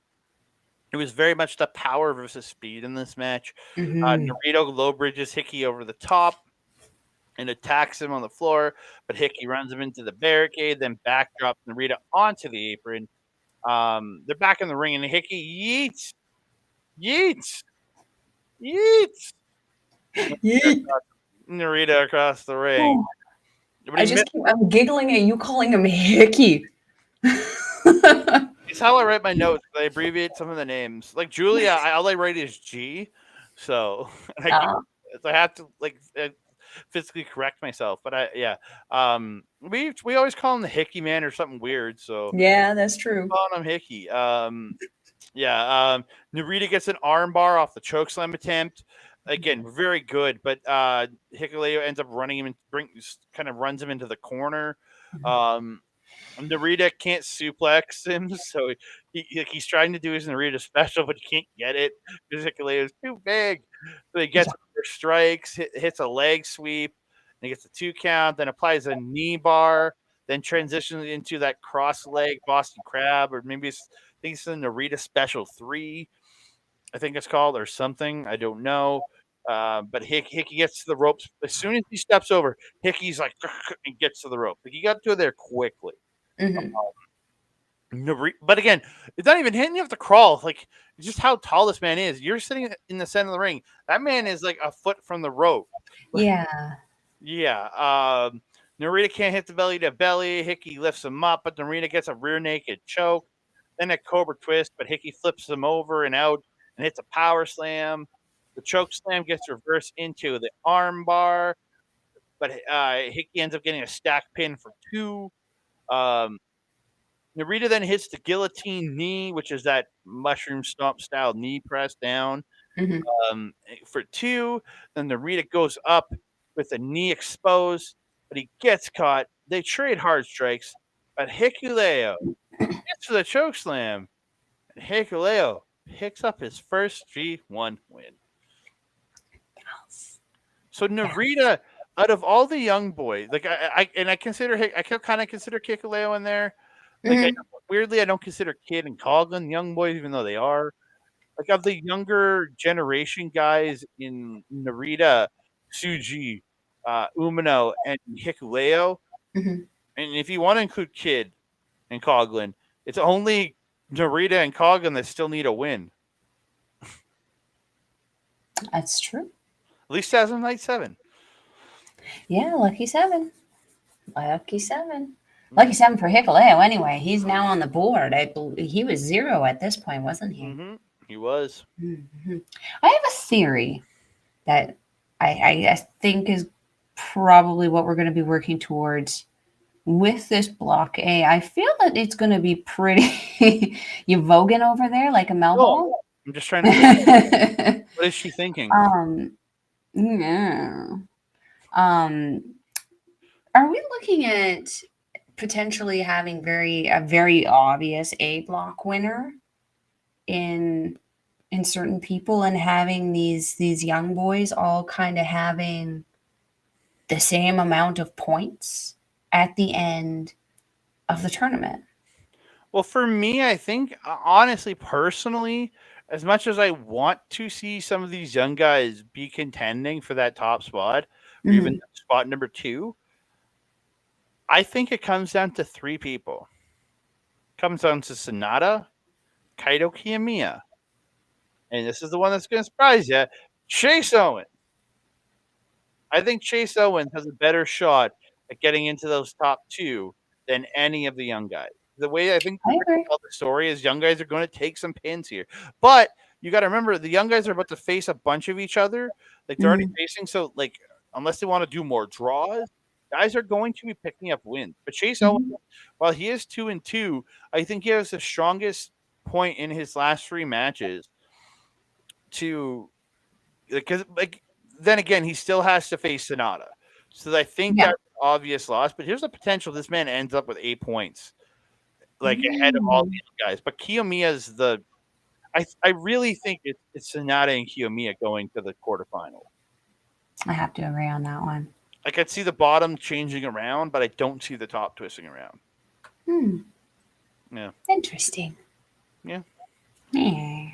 It was very much the power versus speed in this match. mhm. Narita low bridges Hickey over the top and attacks him on the floor, but Hickey runs him into the barricade, then backdrops Narita onto the apron. They're back in the ring, and Hickey yeets, yeets Yeet. Narita across the ring. Oh, But he missed. I'm giggling at you calling him Hickey. It's how I write my notes. I abbreviate some of the names. Like Julia, all I write is G. So I keep, Ah, so I have to like physically correct myself. But yeah, we always call him the Hickey Man or something weird. So yeah, that's true. calling him Hickey. Yeah. Narita gets an armbar off the chokeslam attempt. Again, very good, but Hikuleo ends up running him and kind of runs him into the corner. Um, Narita can't suplex him, so he's trying to do his Narita special, but he can't get it because Hikuleo is too big. So he gets strikes, hits a leg sweep, and he gets a 2 count, then applies a knee bar. then transitions into that cross leg Boston Crab, or maybe I think it's the Narita Special 3, I think it's called, or something. I don't know. But Hickey gets to the ropes. As soon as he steps over, Hickey's like, and gets to the rope. Like, he got to there quickly. Mm-hmm. But again, it's not even hitting. You have to crawl. Like, just how tall this man is. You're sitting in the center of the ring. That man is like a foot from the rope. Yeah. Yeah. Narita can't hit the belly to belly. Hickey lifts him up, but Narita gets a rear naked choke. Then a Cobra twist, but Hickey flips him over and out and hits a power slam. The choke slam gets reversed into the arm bar, but Hickey ends up getting a stack pin for 2. Um, Narita then hits the guillotine knee, which is that mushroom stomp style knee press down, Mm-hmm. for 2. Then Narita goes up with the knee exposed, but he gets caught. They trade hard strikes, but Hikuleo gets for the choke slam, and Hikuleo picks up his first G1 win. So Narita, out of all the young boys, like I consider I kind of consider Hikuleo in there. Like, Mm-hmm. weirdly, I don't consider Kid and Coughlin young boys, even though they are. Like, of the younger generation guys in Narita, Tsuji, Umino, and Hikuleo, Mm-hmm. and if you want to include Kid and Coughlin, it's only Narita and Coughlin that still need a win. That's true. At least as of night 7. Yeah, lucky 7. Lucky 7. Mm-hmm. Lucky 7 for Hikuleo anyway. He's now on the board. I believe he was 0 at this point, wasn't he? Mm-hmm. He was. Mm-hmm. I have a theory that I think is probably what we're going to be working towards with this block A. I feel that it's going to be pretty. You voguing over there like a Mel No, ball? I'm just trying to think. What is she thinking? Yeah. Um, are we looking at potentially having a very obvious A block winner in certain people, and having these young boys all kind of having the same amount of points at the end of the tournament? Well, for me, I think, honestly, personally, as much as I want to see some of these young guys be contending for that top spot, or even Mhm. spot number 2, I think it comes down to 3 people. It comes down to Sonata, Kaito Kiyomiya, and this is the one that's going to surprise you, Chase Owens. I think Chase Owens has a better shot at getting into those top 2 than any of the young guys. The way I think I they're gonna agree. tell the story is young guys are gonna take some pins here. But you gotta remember the young guys are about to face a bunch of each other. Like, they're already Mhm. facing, so, like, unless they wanna do more draws, guys are going to be picking up wins. But Chase Owens, Mhm. while he is 2-2, I think he has the strongest point in his last 3 matches to, because, like, then again, he still has to face Sonata. So I think Yeah. that's an obvious loss. But here's the potential: this man ends up with 8 points, like, ahead of all Mm. the other guys. But Kiyomiya's the I really think it's Sonata and Kiyomiya going to the quarterfinal. I have to agree on that one. I could see the bottom changing around, but I don't see the top twisting around. Hmm. Yeah, Interesting. yeah. Yeah.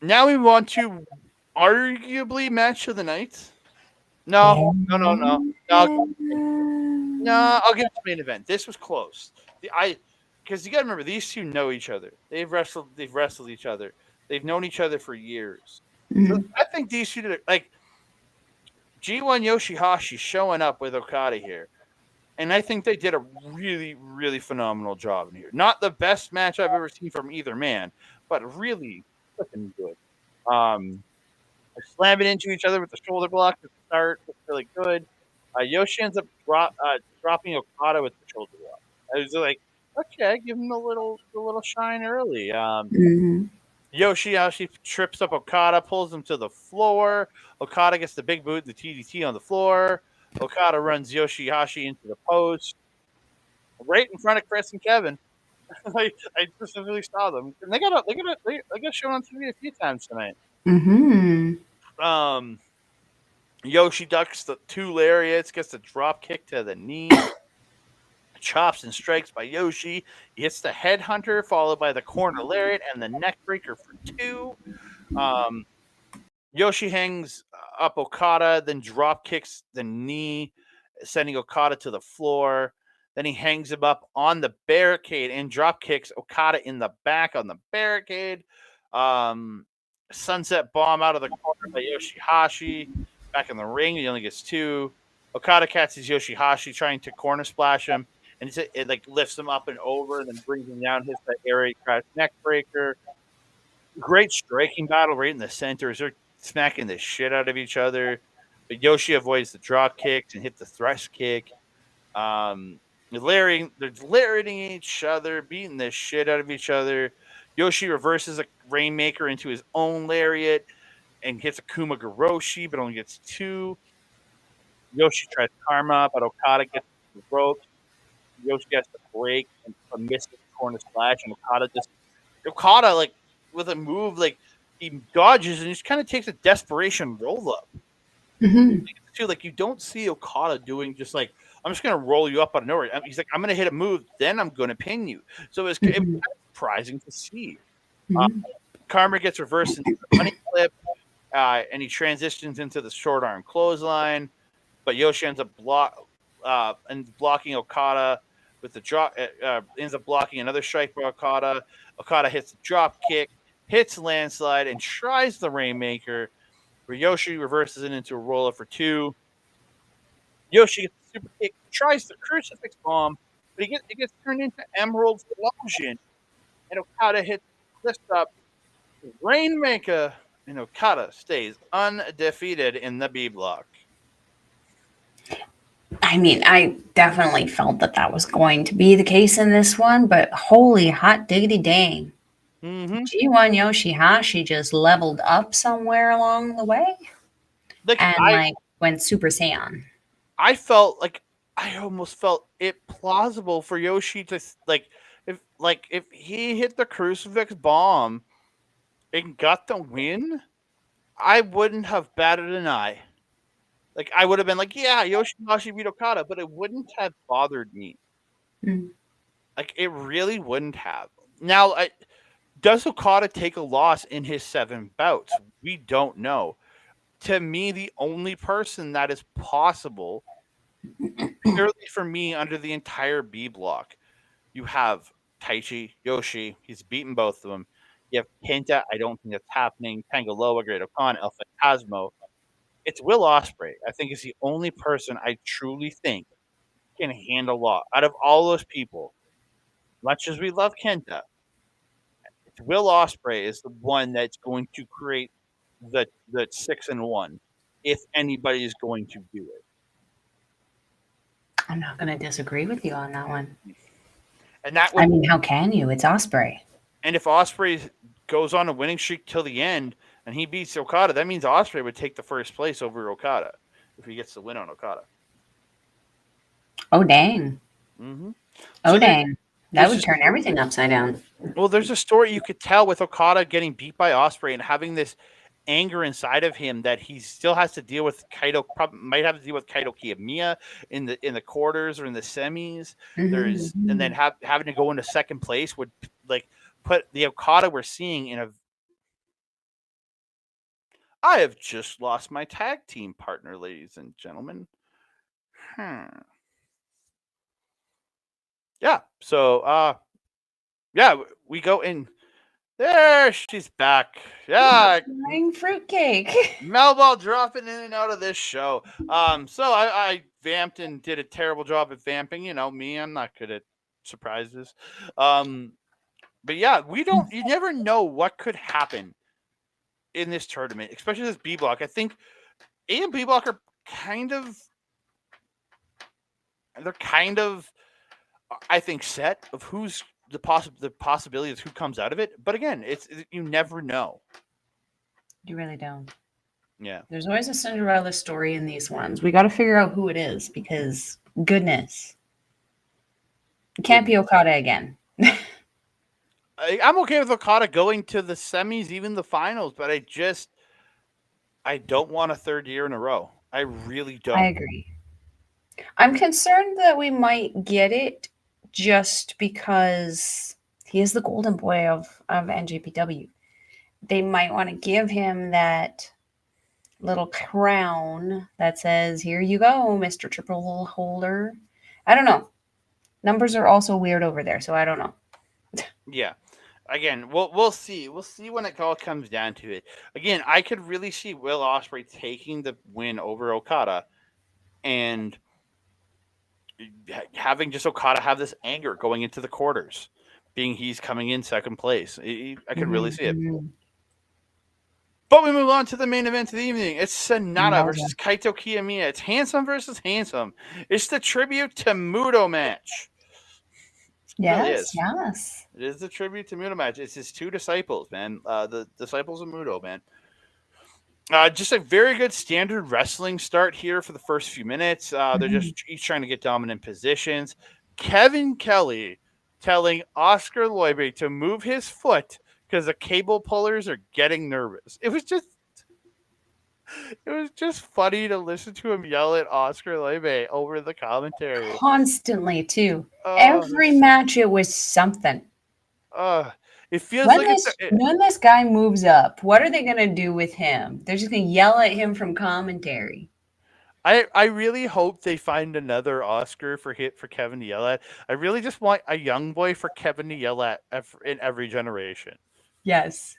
Now we want to arguably match of the night. No, no, no, no, no. No, I'll give it to main event. This was close. Because you got to remember, these two know each other. They've wrestled. They've wrestled each other. They've known each other for years. So Mhm. I think these two did like G1 Yoshihashi showing up with Okada here, and I think they did a really, really phenomenal job in here. Not the best match I've ever seen from either man, but really looking good. Um, slamming into each other with the shoulder block at the start was really good. Yoshi ends up dropping Okada with the shoulder block. I was like, okay, give him the little shine early. Mhm. Yoshi actually trips up Okada, pulls him to the floor. Okada gets the big boot, the TDT on the floor. Okada runs Yoshihashi into the post, right in front of Chris and Kevin. I specifically saw them, and they got shown on TV a few times tonight. Mhm. Um, Yoshi ducks the 2 lariats, gets the drop kick to the knee. chops and strikes by Yoshi. He hits the headhunter, followed by the corner lariat and the neck breaker for 2. Um, Yoshi hangs up Okada, then drop kicks the knee, sending Okada to the floor. Then he hangs him up on the barricade and drop kicks Okada in the back on the barricade. Um, Sunset bomb out of the corner by Yoshihashi. Back in the ring, he only gets 2. Okada catches Yoshihashi trying to corner splash him, and it like lifts him up and over, and then brings him down, hits that area crash neck breaker. Great striking battle right in the center as they're smacking the shit out of each other. But Yoshi avoids the drop kicks and hit the thrust kick. They're lariating each other, beating the shit out of each other. Yoshi reverses a Rainmaker into his own lariat and hits a Kumagoroshi, but only gets 2. Yoshi tries Karma, but Okada gets the ropes. Yoshi has to break and misses the corner splash, and Okada like with a move like he dodges and just kind of takes a desperation roll up. Mhm. Too like you don't see Okada doing just like I'm just gonna roll you up out of nowhere. He's like I'm gonna hit a move, then I'm gonna pin you. So it was kind Mhm. of surprising to see. Uh, Mhm. Karma gets reversed into the money clip, and he transitions into the short arm clothesline. But Yoshi ends up blocking Okada with the drop. Ends up blocking another strike by Okada. Okada hits the drop kick, hits landslide, and tries the Rainmaker. Where Yoshi reverses it into a roll up for 2. Yoshi gets the super kick, tries the crucifix bomb, but it gets turned into Emerald Explosion, and Okada hits lift up Rainmaker, and Okada stays undefeated in the B block. I mean, I definitely felt that that was going to be the case in this one, but holy hot diggity dang. Mm-hmm. G1 Yoshihashi just leveled up somewhere along the way Like and like went Super Saiyan. I felt like I almost felt it plausible for Yoshi to if he hit the crucifix bomb and got the win, I wouldn't have batted an eye. Like I would have been like, yeah, Yoshihashi beat Okada, but it wouldn't have bothered me. Mm. Like it really wouldn't have. Now, does Okada take a loss in his 7 bouts? We don't know. To me, the only person that is possible, purely for me, under the entire B block, you have Taichi, Yoshi. He's beaten both of them. You have Kenta. I don't think that's happening. Tangaloa, Great Okan, El Phantasmo. It's Will Ospreay. I think is the only person I truly think can handle law out of all those people. Much as we love Kenta, Will Ospreay is the one that's going to create the 6-1 if anybody is going to do it. I'm not going to disagree with you on that one. And that I would mean, how can you? It's Osprey. and if Ospreay goes on a winning streak till the end and he beats Okada, that means Ospreay would take the first place over Okada if he gets the win on Okada. Oh dang. Mm-hmm. Oh So dang. That there's would just turn everything upside down. there's a story you could tell with Okada getting beat by Ospreay and having this anger inside of him that he still has to deal with Kaito. Probably might have to deal with Kaito Kiyomiya in the quarters or in the semis. Mhm, There's and then mhm. having to go into second place would like put the Okada we're seeing in a. I have just lost my tag team partner, ladies and gentlemen. Hmm. Yeah. So yeah, we go in. There, she's back. Yeah, Flying fruitcake. Melball dropping in and out of this show. So I vamped and did a terrible job at vamping. You know me, I'm not good at surprises. Um, but yeah, you never know what could happen in this tournament, especially this B block. I think A and B block are kind of, they're kind of, I think, set of who's the possibility of who comes out of it. But again, you never know. You really don't. Yeah. There's always a Cinderella story in these ones. We got to figure out who it is because goodness, it can't be Goodness. Okada again. I'm okay with Okada going to the semis, even the finals, but I don't want a third year in a row. I really I don't. agree. I'm concerned that we might get it just because he is the golden boy of NJPW. They might want to give him that little crown that says, "Here you go, Mr. Triple Holder." I don't know. Numbers are also weird over there, so I don't know. Yeah. Again, we'll see. We'll see when it all comes down to it. Again, I could really see Will Ospreay taking the win over Okada and having just Okada have this anger going into the quarters, being he's coming in second place. I could really Mhm, see it. mhm. But we move on to the main event of the evening. It's Sonata Wowza. versus Kaito Kiyomiya. It's handsome versus handsome. It's the tribute to Muto match. It really Yes, is. yes. It is the tribute to Muto match. It's his two disciples, man. The disciples of Muto, man. Just a very good standard wrestling start here for the first few minutes. They're Mhm. just each trying to get dominant positions. Kevin Kelly telling Oscar Loibe to move his foot because the cable pullers are getting nervous. It was just funny to listen to him yell at Oscar Loibe over the commentary. Constantly, too. Oh, Every match, it was something. uh, it feels When like it's. this when this guy moves up, what are they gonna do with him? They're just gonna yell at him from commentary. I really hope they find another Oscar for Kevin to yell at. I really just want a young boy for Kevin to yell at in every generation. Yes.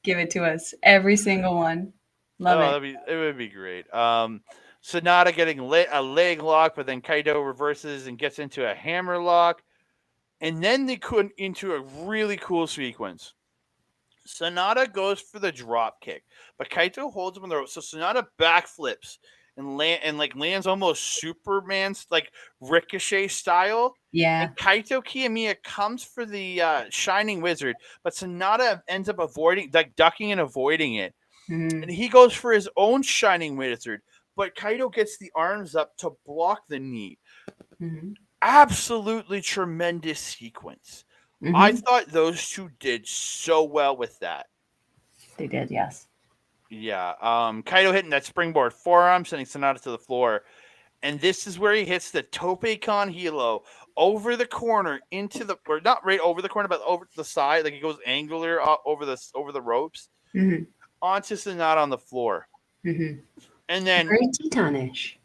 Give it to us. Every single one. Love Oh, it. it would be great. Sonata getting a leg lock, but then Kaido reverses and gets into a hammer lock, and then they put into a really cool sequence. Sonata goes for the drop kick, but Kaito holds him on the rope. So Sonata backflips and like lands almost Superman's like ricochet style. Yeah. And Kaito Kiyomiya comes for the Shining Wizard, but Sonata ends up avoiding, like ducking and avoiding it. And Mhm. he goes for his own Shining Wizard, but Kaito gets the arms up to block the knee. Mhm. Absolutely tremendous sequence. I Mhm. thought those two did so well with that. They did, yes. Yeah. Kaido hitting that springboard forearm, sending Sonata to the floor. And this is where he hits the Tope Con Hilo over the corner into the, or not right over the corner, but over to the side. Like he goes angular over the ropes Mhm. onto Sonata on the floor. Mhm. And then, Very Tetonish.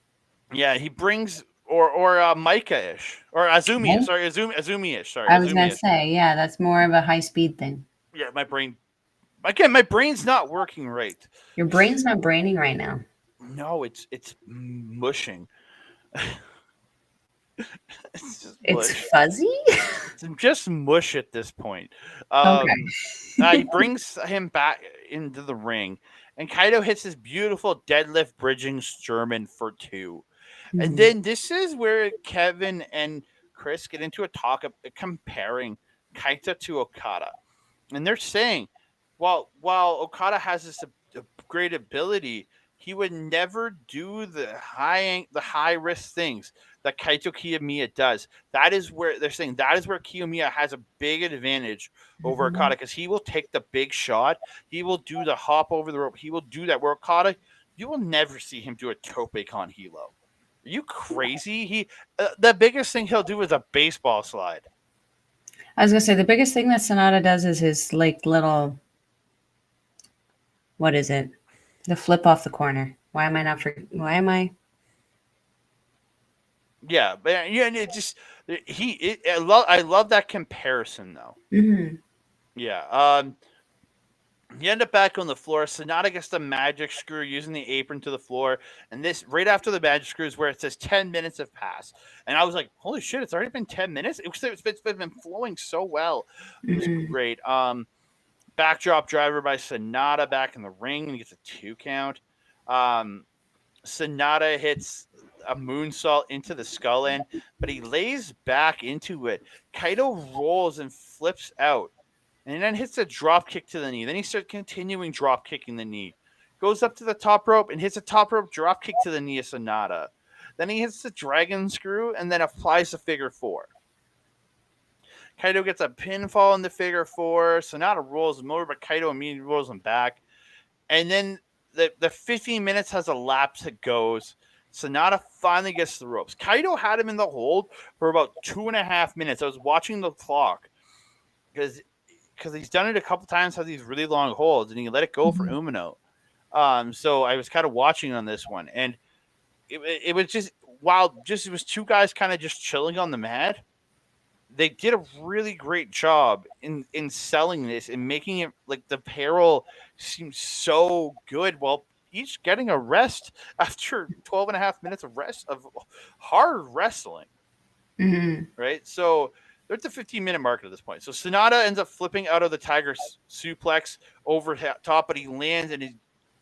yeah, he brings, or Micah ish. Or Azumi, Right? sorry, Azumi ish. Sorry, I was gonna Azumi ish. say, yeah, that's more of a high speed thing. Yeah, my brain's not working right. Your brain's not braining right now. No, it's mushing. It's just It's mush. fuzzy? It's just mush at this point. Okay. He brings him back into the ring, and Kaido hits his beautiful deadlift bridging German for two. And Mhm. then this is where Kevin and Chris get into a talk of comparing Kaito to Okada. And they're saying, while Okada has this great ability, he would never do the high risk things that Kaito Kiyomiya does. That is where they're saying that is where Kiyomiya has a big advantage over Okada Mhm. because he will take the big shot. He will do the hop over the rope. He will do that. Where Okada, you will never see him do a tope con hilo. Are you crazy? The biggest thing he'll do is a baseball slide. I was gonna say the biggest thing that Sonata does is his like little, what is it? The flip off the corner. Why am I Yeah, but yeah, and it just I love that comparison though. Mhm. Yeah. You end up back on the floor. Sonata gets the magic screw using the apron to the floor, and this right after the magic screw is where it says 10 minutes have passed, and I was like, "Holy shit! It's already been 10 minutes." It's been flowing so well. It was Mhm. great. Backdrop driver by Sonata back in the ring, and he gets a 2 count. Um, Sonata hits a moonsault into the skull end, but he lays back into it. Kaito rolls and flips out, and then hits a drop kick to the knee. Then he starts continuing drop kicking the knee. Goes up to the top rope and hits a top rope drop kick to the knee of Sonata. Then he hits the dragon screw and then applies the figure four. Kaito gets a pinfall in the figure four. Sonata rolls him over, but Kaito immediately rolls him back. And then the 15 minutes has elapsed. It goes. Sonata finally gets the ropes. Kaito had him in the hold for about 2.5 minutes. I was watching the clock because he's done it a couple times, had these really long holds, and he let it go for Mhm. Umino. So I was kind of watching on this one, and it was just wild. Just it was two guys kind of just chilling on the mat. They did a really great job in selling this and making it like the peril seems so good. Well, each getting a rest after 12 and a half minutes of rest of hard wrestling, Mhm. right? So they're at the 15-minute mark at this point. So Sonata ends up flipping out of the Tiger suplex over top, but he lands and he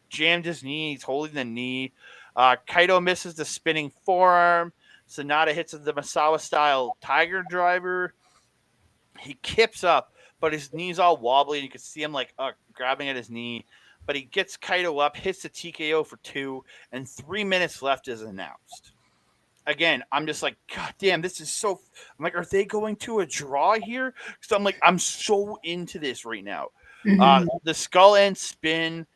jammed his knee. He's holding the knee. Kaito misses the spinning forearm. Sonata hits the Masawa style Tiger driver. He kips up, but his knee's all wobbly, and you can see him like grabbing at his knee. But he gets Kaito up, hits the TKO for 2, and 3 minutes left is announced. Again, I'm just like, God damn, this is so. I'm like, are they going to a draw here? Because I'm like, I'm so into this right now. Mhm. The skull end spin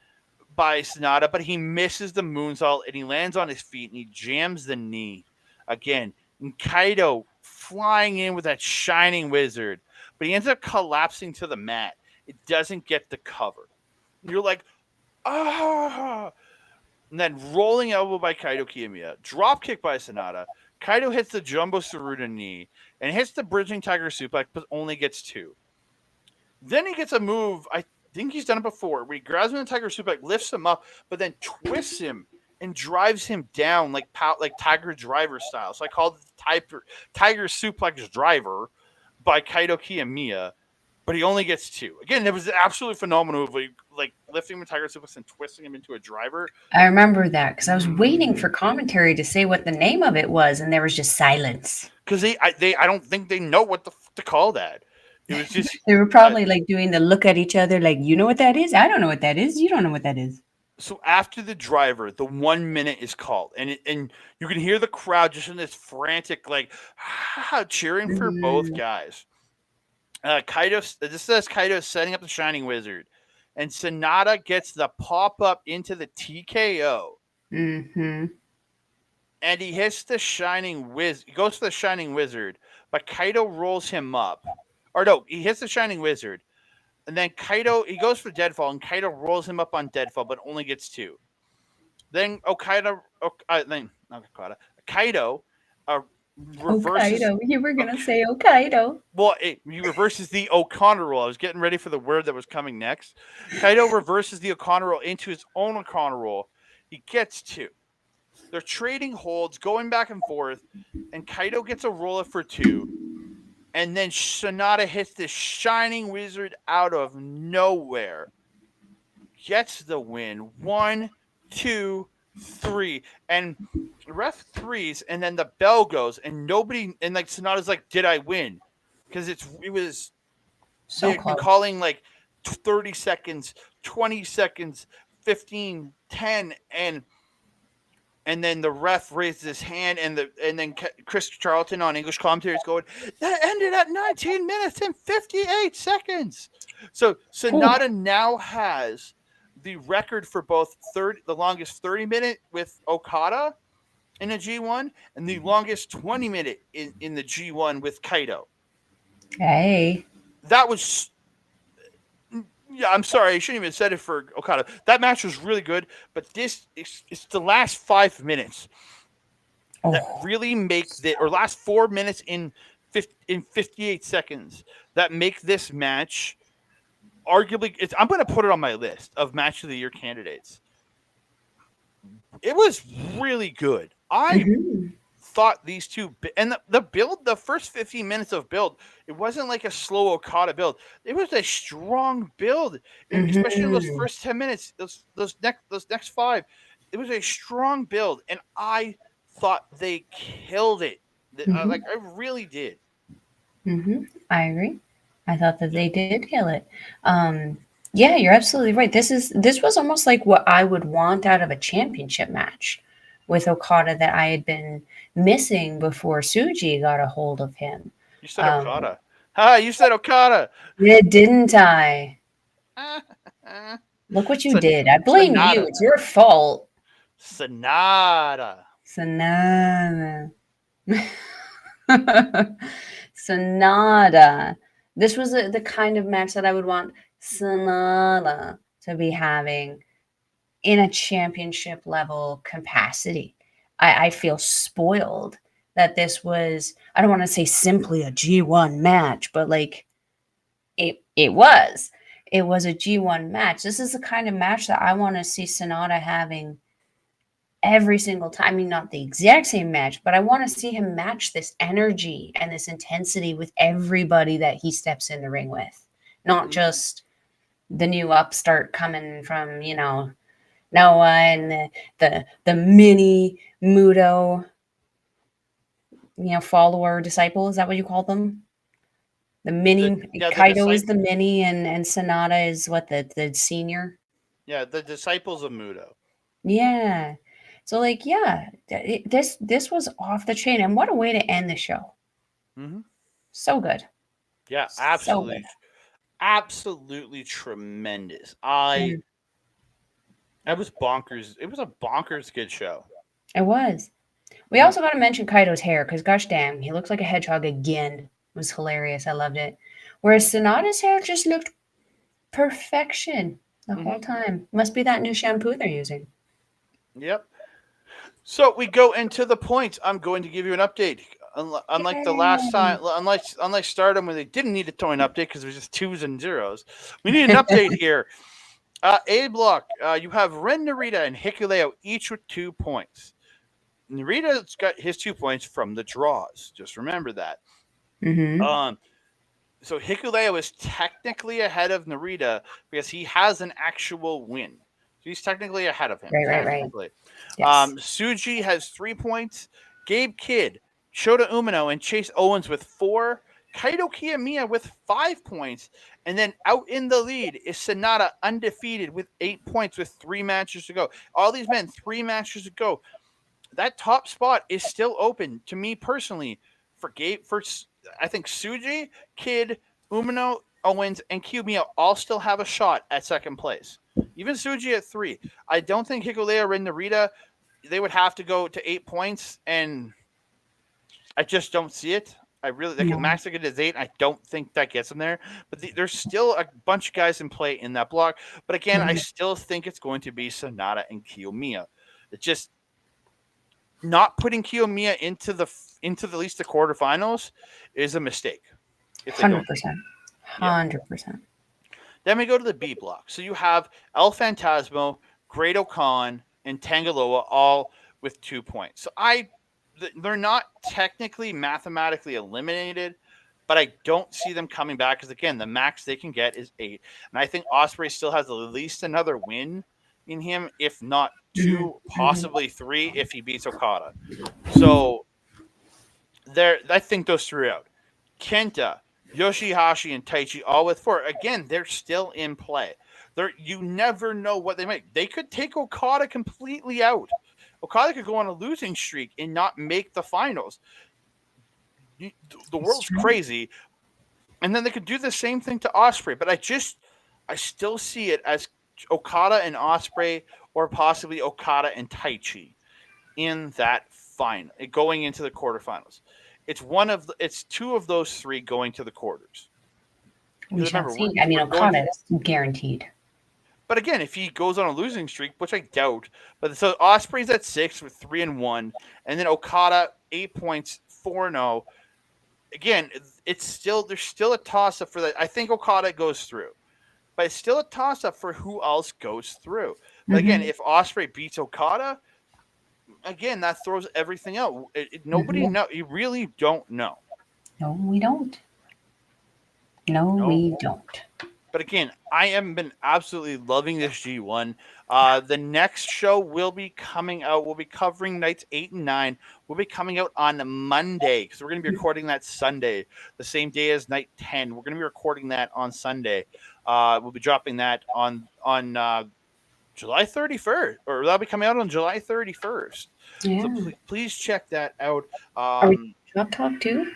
by Sonata, but he misses the moonsault and he lands on his feet and he jams the knee again. And Kaido flying in with that shining wizard, but he ends up collapsing to the mat. It doesn't get the cover. You're like, ah. And then rolling elbow by Kaido Kiyomiya, drop kick by Sonata. Kaido hits the Jumbo Saruta knee and hits the bridging Tiger suplex, but only gets 2. Then he gets a move. I think he's done it before, where he grabs him in the Tiger suplex, lifts him up, but then twists him and drives him down like Tiger driver style. So I called it the Tiger suplex driver by Kaito Kiyomiya, but he only gets 2. Again, it was an absolutely phenomenal move, like lifting him in Tiger suplex and twisting him into a driver. I remember that because I was waiting for commentary to say what the name of it was, and there was just silence. Because I don't think they know what to call that. It was just They were uh, probably like doing the look at each other, like, you know what that is? I don't know what that is. You don't know what that is. so after the driver, the 1 minute is called, and you can hear the crowd just in this frantic like cheering for both Mhm. guys. Kaito, this says Kaito setting up the Shining Wizard, and Sonata gets the pop up into the TKO, Mhm. and he hits the Shining Wiz. He goes for the Shining Wizard, but Kaito rolls him up, or no, he hits the Shining Wizard, and then Kaito he goes for Deadfall, and Kaito rolls him up on Deadfall, but only gets 2. Then Kaido reverses. Hokkaido. You were gonna Ok- say Hokkaido. Well, he reverses the O'Connor roll. I was getting ready for the word that was coming next. Kaido reverses the O'Connor roll into his own O'Connor roll. He gets 2. They're trading holds, going back and forth, and Kaido gets a roll up for 2. And then Sonata hits this Shining Wizard out of nowhere. Gets the win. 1, 2, 3. And ref threes, and then the bell goes, and nobody, and like Sonata's like, "Did I win?" Because it was So they've been close. calling like 30 seconds, 20 seconds, 15, 10, and then the ref raised his hand, and then Chris Charlton on English commentary is going, "That ended at 19 minutes and 58 seconds." So Whew. Sonata now has the record for both the longest 30-minute with Okada in the G1 and the longest 20-minute in the G1 with Kaito. Hey. That was yeah, I'm sorry, I shouldn't even have said it for Okada. That match was really good, but this it's the last 5 minutes that Oh. really make the or last 4 minutes in 58 seconds that make this match arguably I'm going to put it on my list of match of the year candidates. It was really good. I Mhm. thought these two and the build, the first 15 minutes of build, it wasn't like a slow Okada build. It was a strong build, especially in those Mhm. first 10 minutes. Those next 5, it was a strong build, and I thought they killed it. Mhm. I really did. I agree. I thought that Yeah. they did kill it. Yeah, you're absolutely right. This was almost like what I would want out of a championship match with Okada that I had been missing before Suji got a hold of him. You said Um, Okada. Ha! You said Okada. yeah, didn't I? Look what you Son- did. I blame you. Sonata. It's your fault. Sonata. Sonata. Sonata. This was the kind of match that I would want Sonata to be having in a championship level capacity. I feel spoiled that this was, I don't want to say simply a G1 match, but like it was. It was a G1 match. This is the kind of match that I want to see Sonata having every single time. I mean, not the exact same match, but I want to see him match this energy and this intensity with everybody that he steps in the ring with, not Mhm. just the new upstart coming from, Noah and the mini Muto, follower disciple. Is that what you call them? The The mini yeah, the Kaido is disciple the mini, and Sonata is what, the senior. yeah, the disciples of Mudo. Yeah. So like, yeah, this was off the chain, and what a way to end the show. Hmm. So good. Yeah, So good. absolutely, absolutely tremendous. I Mhm. I was bonkers. It was a bonkers good show. It was. We Mhm. also got to mention Kaido's hair because, gosh damn, he looks like a hedgehog again. It was hilarious. I loved it. Whereas Sonata's hair just looked perfection the whole Mhm. time. Must be that new shampoo they're using. Yep. So we go into the points. I'm going to give you an update. Unlike the last time, Yay! unlike Stardom, where they didn't need to throw an update because it was just twos and zeros, we need an update here. A block, you have Ren Narita and Hikuleo each with 2 points. Narita's got his 2 points from the draws. Just remember that. Mm-hmm. Um, so Hikuleo is technically ahead of Narita because he has an actual win. So he's technically ahead of him, Right. technically. Yes. Suji has 3 points. Gabe Kidd, Shota Umino, and Chase Owens with 4. Kaito Kiyomiya with 5 points. And then out in the lead is Sonata undefeated with 8 points with 3 matches to go. All these men, 3 matches to go. That top spot is still open to me personally for Gabe. I think Suji, Kid, Umino, Owens, and Kiyomiya all still have a shot at second place. Even Suji at 3. I don't think Hikuleo and Narita, they would have to go to 8 points, and I just don't see it. I really like the No. max ticket is 8. I don't think that gets them there, but there's still a bunch of guys in play in that block. But again, I Mhm. still think it's going to be Sonata and Kiyomiya. It's just not putting Kiyomiya into the least the quarterfinals is a mistake if they don't do it. 100%. Yeah. 100%. Then we go to the B block. So you have El Phantasmo, Great Okan, and Tangaloa all with 2 points. So they're not technically mathematically eliminated, but I don't see them coming back because again, the max they can get is 8, and I think Osprey still has at least another win in him, if not Mhm. two, Mhm. possibly three, if he beats Okada. So there, I think those three out. Kenta, Yoshihashi, and Taichi all with 4. Again, they're still in play. You never know what they might. They could take Okada completely out. Okada could go on a losing streak and not make the finals. The It's world's true. crazy, and then they could do the same thing to Osprey. But I still see it as Okada and Osprey, or possibly Okada and Taichi in that final, going into the quarterfinals. It's two of those three going to the quarters. We Because shall remember, see. I mean, we're going to. Okada is guaranteed. But again, if he goes on a losing streak, which I doubt, but so Osprey's at 6 with 3-1, and then Okada 8 points, 4-0. Again, it's still there's still a toss up for that. I think Okada goes through, but it's still a toss up for who else goes through. But again, Mm-hmm. if Osprey beats Okada, again that throws everything out. Nobody Mm-hmm. know. You really don't know. No, we don't. No, No. we don't. But again, I have been absolutely loving this G1. The next show will be coming out. We'll be covering nights 8 and 9. We'll be coming out on Monday because we're going to be recording that Sunday, the same day as night 10. We're going to be recording that on Sunday. We'll be dropping that on July 31st, or that'll be coming out on July 31st. So Yeah. please check that out. Are we Um, Shop Talk too?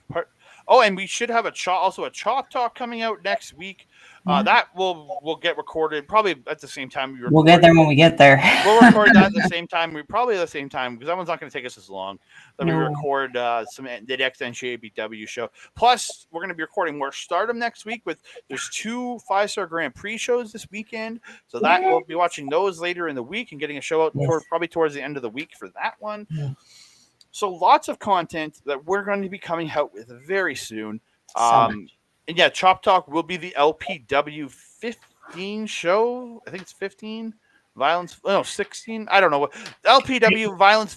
part, Oh, and we should have a Chalk Talk coming out next week. Yeah. That will get recorded probably at the same time we record. We'll get there when we get there. We'll record that at the same time. Probably at the same time because that one's not going to take us as long. That we No. record the next NJPW show. Plus, we're going to be recording more Stardom next week. There's 2 5-star Grand Prix shows this weekend, so that we'll be watching those later in the week and getting a show out probably towards the end of the week for that one. Yeah. So lots of content that we're going to be coming out with very soon. So and yeah, Chop Talk will be the LPW 15 show. I think it's 15. 16. I don't know what LPW Violence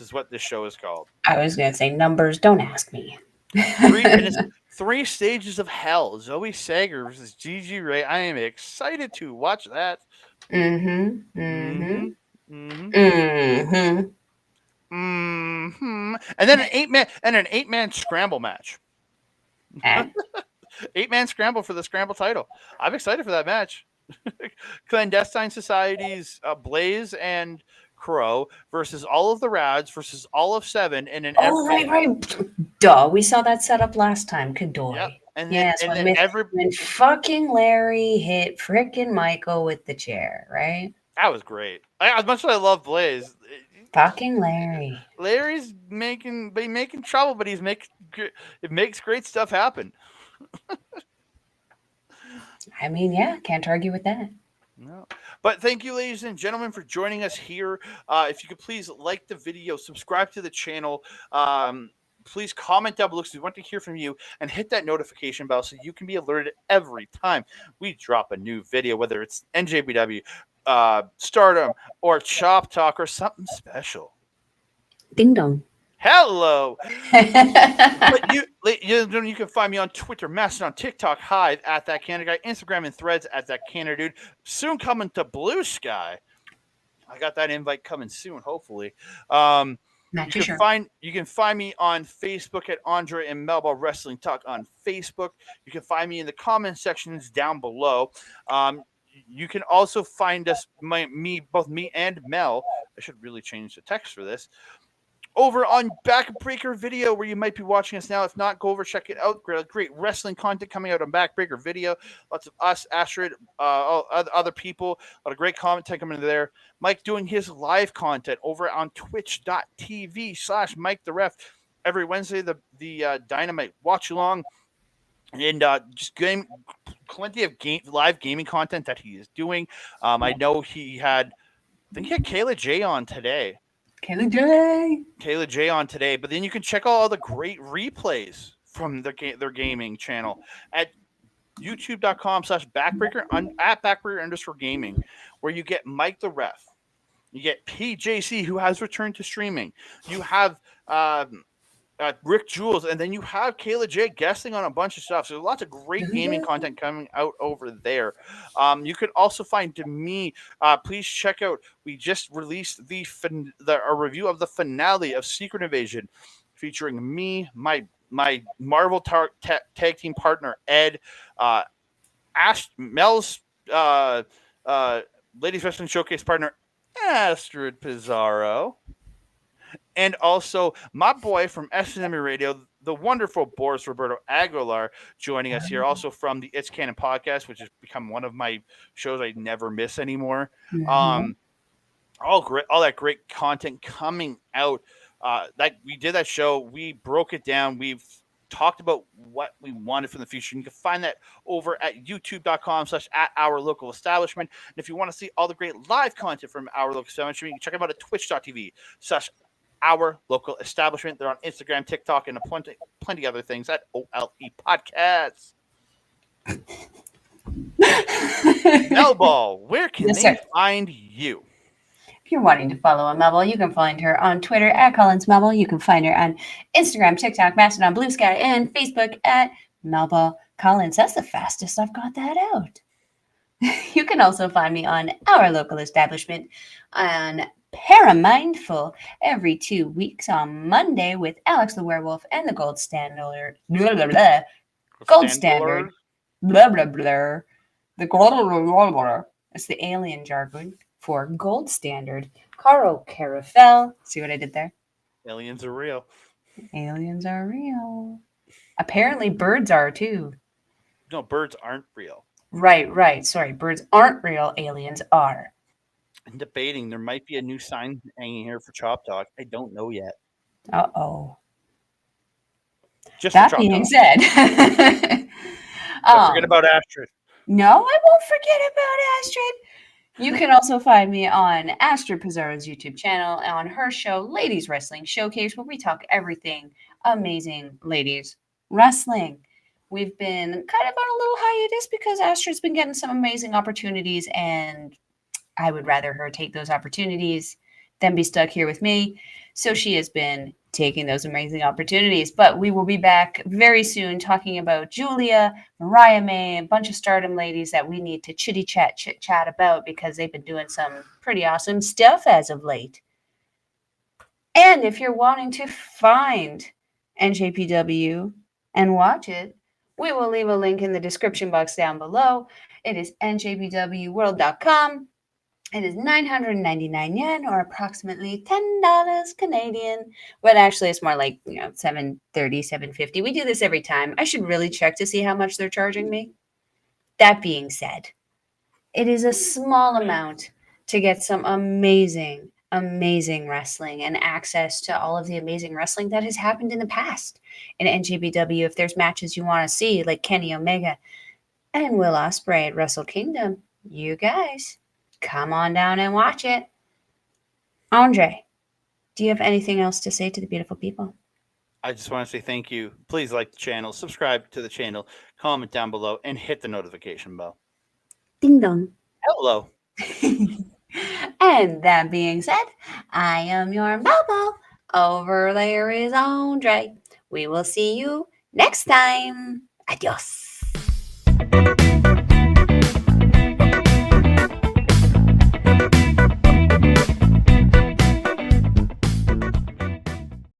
is what this show is called. I was going to say numbers. Don't ask me. 3 stages of hell. Zoe Sager versus Gigi Ray. I am excited to watch that. And then an 8-man scramble match. 8-man scramble for the scramble title. I'm excited for that match. Clandestine Society's Blaze and Crow versus all of the Rads versus all of 7 in an. Right. Duh. We saw that set up last time. Kadoy. Yep. And when fucking Larry hit frickin' Michael with the chair, right? That was great. As much as I love Blaze, fucking Larry. Larry's making trouble, but it makes great stuff happen. I mean, yeah, can't argue with that. No. But thank you, ladies and gentlemen, for joining us here. If you could please like the video, subscribe to the channel, please comment down below because we want to hear from you, and hit that notification bell so you can be alerted every time we drop a new video, whether it's NJPW, Stardom, or Chop Talk, or something special. Ding dong. Hello. But you can find me on Twitter, Mastodon, TikTok, Hive at that Canada guy, Instagram and Threads at that Canada dude. Soon coming to Blue Sky. I got that invite coming soon, hopefully. You can find me on Facebook at Andre and Melba Wrestling Talk on Facebook. You can find me in the comment sections down below. You can also find us, both me and Mel. I should really change the text for this. Over on Backbreaker Video, where you might be watching us now. If not, go over, check it out. Great wrestling content coming out on Backbreaker Video. Lots of us, Astrid, other people. A lot of great content coming there. Mike doing his live content over on twitch.tv/Mike the Ref every Wednesday. The Dynamite watch along, and just plenty of live gaming content that he is doing. I know he had Kayla J on today. Kayla J on today, but then you can check out all the great replays from their gaming channel at youtube.com/backbreaker at backbreaker_gaming, where you get Mike the Ref, you get PJC, who has returned to streaming, you have Rick Jules, and then you have Kayla J guesting on a bunch of stuff. So there's lots of great gaming content coming out over there. You can also find me. Please check out. We just released a review of the finale of Secret Invasion, featuring me, my Marvel tag team partner Ed, Mel's Ladies Wrestling Showcase partner Astrid Pizarro. And also my boy from SNM Radio, the wonderful Boris Roberto Aguilar, joining us here, also from the It's Canon podcast, which has become one of my shows I never miss anymore. All that great content coming out. That we did that show, we broke it down, we've talked about what we wanted from the future. You can find that over at youtube.com/@OurLocalEstablishment. And if you want to see all the great live content from Our Local Establishment, you can check them out at twitch.tv/Our Local Establishment. They're on Instagram, TikTok, and plenty other things at OLE Podcasts. Melball, where can they find you? If you're wanting to follow Melba, you can find her on Twitter at Collins Melba. You can find her on Instagram, TikTok, Mastodon, Blue Sky, and Facebook at Melba Collins. That's the fastest I've got that out. You can also find me on Our Local Establishment on Paramindful every 2 weeks on Monday with Alex the Werewolf and the Gold Standard. Gold Standard. Blah, blah, blah. The gold. It's the alien jargon for Gold Standard. Carl Carafel. See what I did there? Aliens are real. Aliens are real. Apparently, birds are too. No, birds aren't real. Right, right. Sorry, birds aren't real. Aliens are. I'm debating. There might be a new sign hanging here for Chop Talk. I don't know yet. Uh-oh. Just for That Chop being Talk. said, Don't forget about Astrid. no, I won't forget about Astrid. You can also find me on Astrid Pizarro's YouTube channel on her show, Ladies Wrestling Showcase, where we talk everything amazing ladies wrestling. We've been kind of on a little hiatus because Astrid's been getting some amazing opportunities, and I would rather her take those opportunities than be stuck here with me. So she has been taking those amazing opportunities. But we will be back very soon talking about Julia, Mariah May, a bunch of stardom ladies that we need to chit chat about because they've been doing some pretty awesome stuff as of late. And if you're wanting to find NJPW and watch it, we will leave a link in the description box down below. It is njpwworld.com. It is 999 yen, or approximately $10 Canadian. But actually, it's more like, 730, 750. We do this every time. I should really check to see how much they're charging me. That being said, it is a small amount to get some amazing, amazing wrestling and access to all of the amazing wrestling that has happened in the past in NJPW. If there's matches you want to see, like Kenny Omega and Will Ospreay at Wrestle Kingdom, you guys come on down and watch it. Andre, do you have anything else to say to the beautiful people? I just want to say thank you. Please like the channel, subscribe to the channel, comment down below, and hit the notification bell. Ding dong. Hello. And that being said, I am your Bobo. Over there is Andre. We will see you next time. Adios.